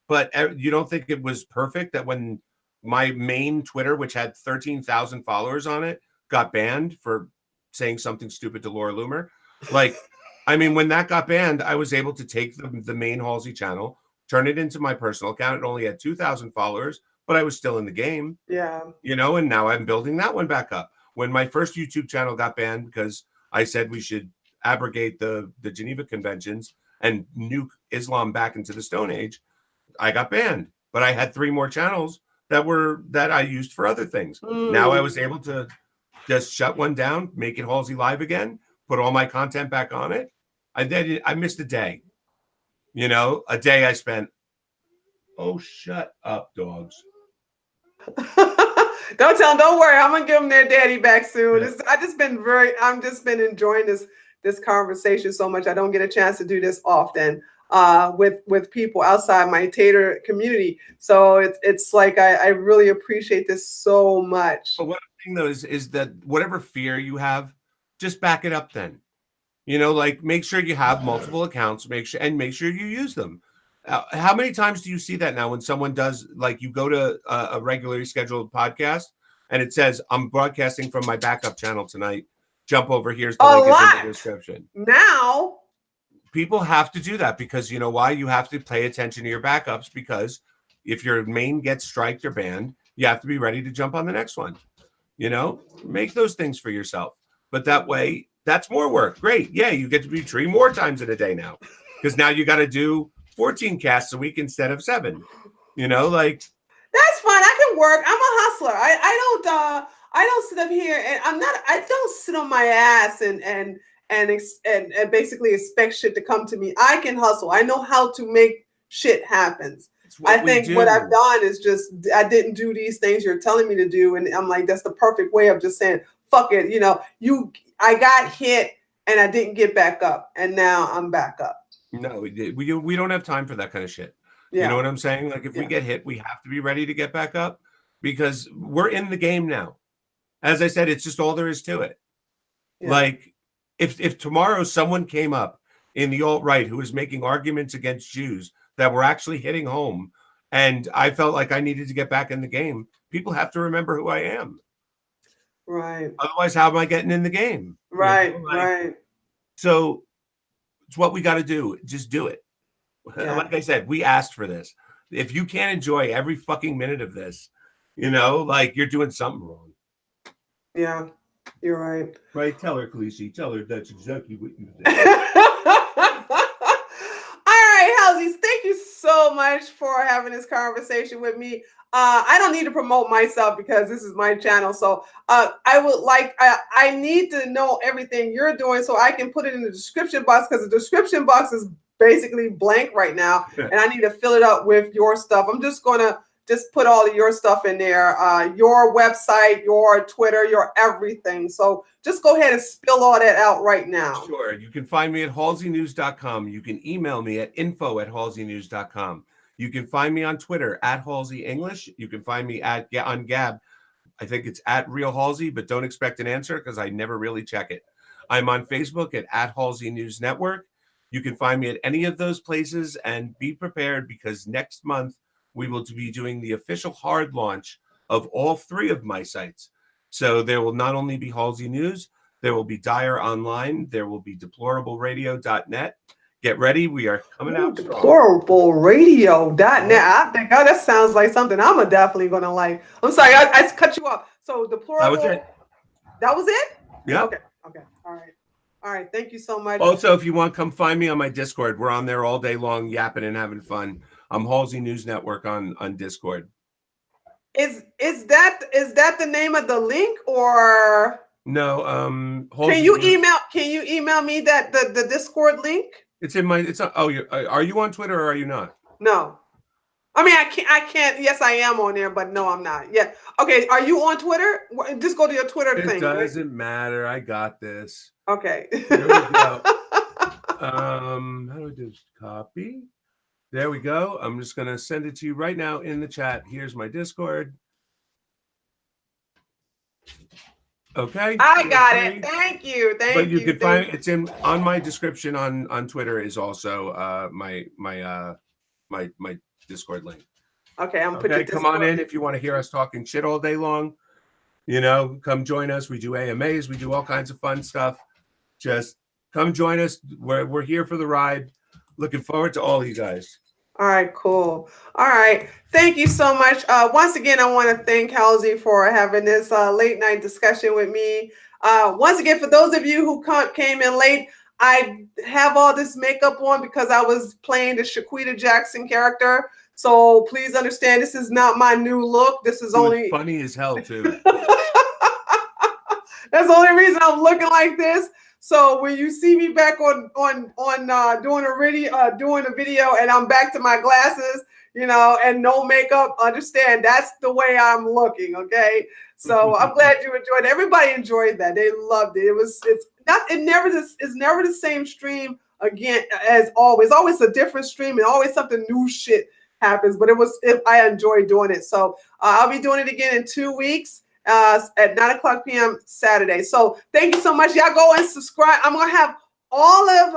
But you don't think it was perfect that when my main Twitter, which had 13,000 followers on it, got banned for saying something stupid to Laura Loomer? Like, I mean, when that got banned, I was able to take the main Halsey channel, turn it into my personal account. It only had 2,000 followers, but I was still in the game. Yeah. You know, and now I'm building that one back up. When my first YouTube channel got banned because I said we should abrogate the Geneva Conventions and nuke Islam back into the Stone Age, I got banned. But I had 3 more channels that I used for other things. Now I was able to just shut one down, make it Halsey Live again, put all my content back on it. I missed a day. You know, a day I spent. Oh, shut up, dogs. Don't tell them, don't worry. I'm gonna give them their daddy back soon. Yeah. I'm just been enjoying this conversation so much. I don't get a chance to do this often with people outside my Tater community. So it's like I really appreciate this so much. But one thing though is that whatever fear you have, just back it up then. You know, like, make sure you have multiple accounts, make sure you use them. How many times do you see that now when someone does, like, you go to a regularly scheduled podcast and it says, I'm broadcasting from my backup channel tonight. Jump over. Here's the link in the description. Now, people have to do that because you know why? You have to pay attention to your backups, because if your main gets striked or banned, you have to be ready to jump on the next one. You know, make those things for yourself. But that way, that's more work. Great. Yeah, you get to be 3 more times in a day now. Because now you got to do 14 casts a week instead of 7. You know, like That's fine. I can work. I'm a hustler. I don't sit up here and I don't sit on my ass and basically expect shit to come to me. I can hustle. I know how to make shit happen. I think what I've done is just I didn't do these things you're telling me to do, and I'm like, that's the perfect way of just saying fuck it. You know, I got hit and I didn't get back up, and now I'm back up. No, we don't have time for that kind of shit. Yeah. You know what I'm saying? Like if we get hit, we have to be ready to get back up because we're in the game now. As I said, it's just all there is to it. Yeah. Like if tomorrow someone came up in the alt-right who was making arguments against Jews that were actually hitting home, and I felt like I needed to get back in the game, people have to remember who I am. Right. Otherwise, how am I getting in the game? Right, you know, like, right. So it's what we got to do. Just do it. Yeah. Like I said, we asked for this. If you can't enjoy every fucking minute of this, you know, like you're doing something wrong. Yeah, you're right. Right. Tell her, Khaleesi. Tell her that's exactly what you did. All right, Halsey, thank you so much for having this conversation with me. I don't need to promote myself because this is my channel. So I need to know everything you're doing so I can put it in the description box because the description box is basically blank right now. And I need to fill it up with your stuff. I'm just going to put all of your stuff in there, your website, your Twitter, your everything. So just go ahead and spill all that out right now. Sure. You can find me at halseynews.com. You can email me at info@halseynews.com. You can find me on Twitter at Halsey English. You can find me on Gab. I think it's at Real Halsey, but don't expect an answer because I never really check it. I'm on Facebook at Halsey News Network. You can find me at any of those places and be prepared because next month we will be doing the official hard launch of all 3 of my sites. So there will not only be Halsey News, there will be Dyer Online, there will be deplorableradio.net. Get ready. We are coming out. Deplorableradio.net. I think that sounds like something I'm definitely going to like. I'm sorry, I cut you off. So deplorable. That was it. That was it? Yeah. Okay. All right. Thank you so much. Also, if you want, come find me on my Discord. We're on there all day long, yapping and having fun. I'm Halsey News Network on Discord. Is that the name of the link or no? Can you email me that the Discord link? It's in my. Are you on Twitter or are you not? No. I mean, I can't. Yes, I am on there, but no, I'm not. Yeah. Okay. Are you on Twitter? Just go to your Twitter thing. It doesn't matter. I got this. Okay. There we go. How do I do this? Copy. There we go. I'm just going to send it to you right now in the chat. Here's my Discord. Okay. I got it. Thank you. But you can find it's on my description on Twitter is also my Discord link. Okay, I'm putting come on in if you want to hear us talking shit all day long. You know, come join us. We do AMAs, we do all kinds of fun stuff. Just come join us. We're here for the ride. Looking forward to all of you guys. All right, cool. All right. Thank you so much. Once again, I want to thank Halsey for having this late night discussion with me. Once again, for those of you who came in late, I have all this makeup on because I was playing the Shaquita Jackson character. So please understand, this is not my new look. This is only funny as hell too. That's the only reason I'm looking like this. So when you see me back on doing a video and I'm back to my glasses, you know, and no makeup, understand that's the way I'm looking. Okay. So I'm glad you enjoyed it. Everybody enjoyed that. They loved it. It's never the same stream again as always. Always a different stream and always something new shit happens. But I enjoyed doing it. So I'll be doing it again in 2 weeks. At 9:00 p.m. Saturday. So thank you so much. Y'all go and subscribe. I'm going to have all of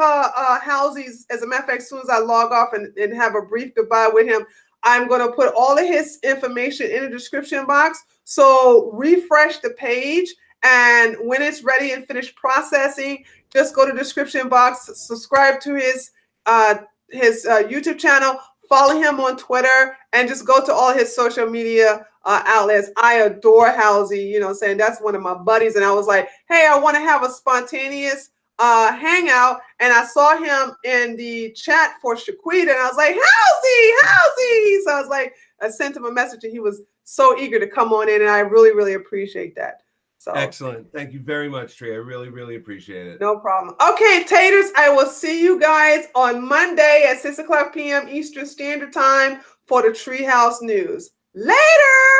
Halsey's, as a matter of fact, as soon as I log off and have a brief goodbye with him, I'm going to put all of his information in the description box. So refresh the page. And when it's ready and finished processing, just go to the description box, subscribe to his YouTube channel, follow him on Twitter, and just go to all his social media outlets. I adore Halsey, you know, saying that's one of my buddies. And I was like, hey, I want to have a spontaneous hangout. And I saw him in the chat for Shaquita, and I was like, Halsey. So I was like, I sent him a message, and he was so eager to come on in, and I really, really appreciate that. So excellent. Thank you very much, Tree. I really, really appreciate it. no problem. Okay, Taters, I will see you guys on Monday at 6 o'clock p.m. Eastern Standard Time for the Treehouse News. Later!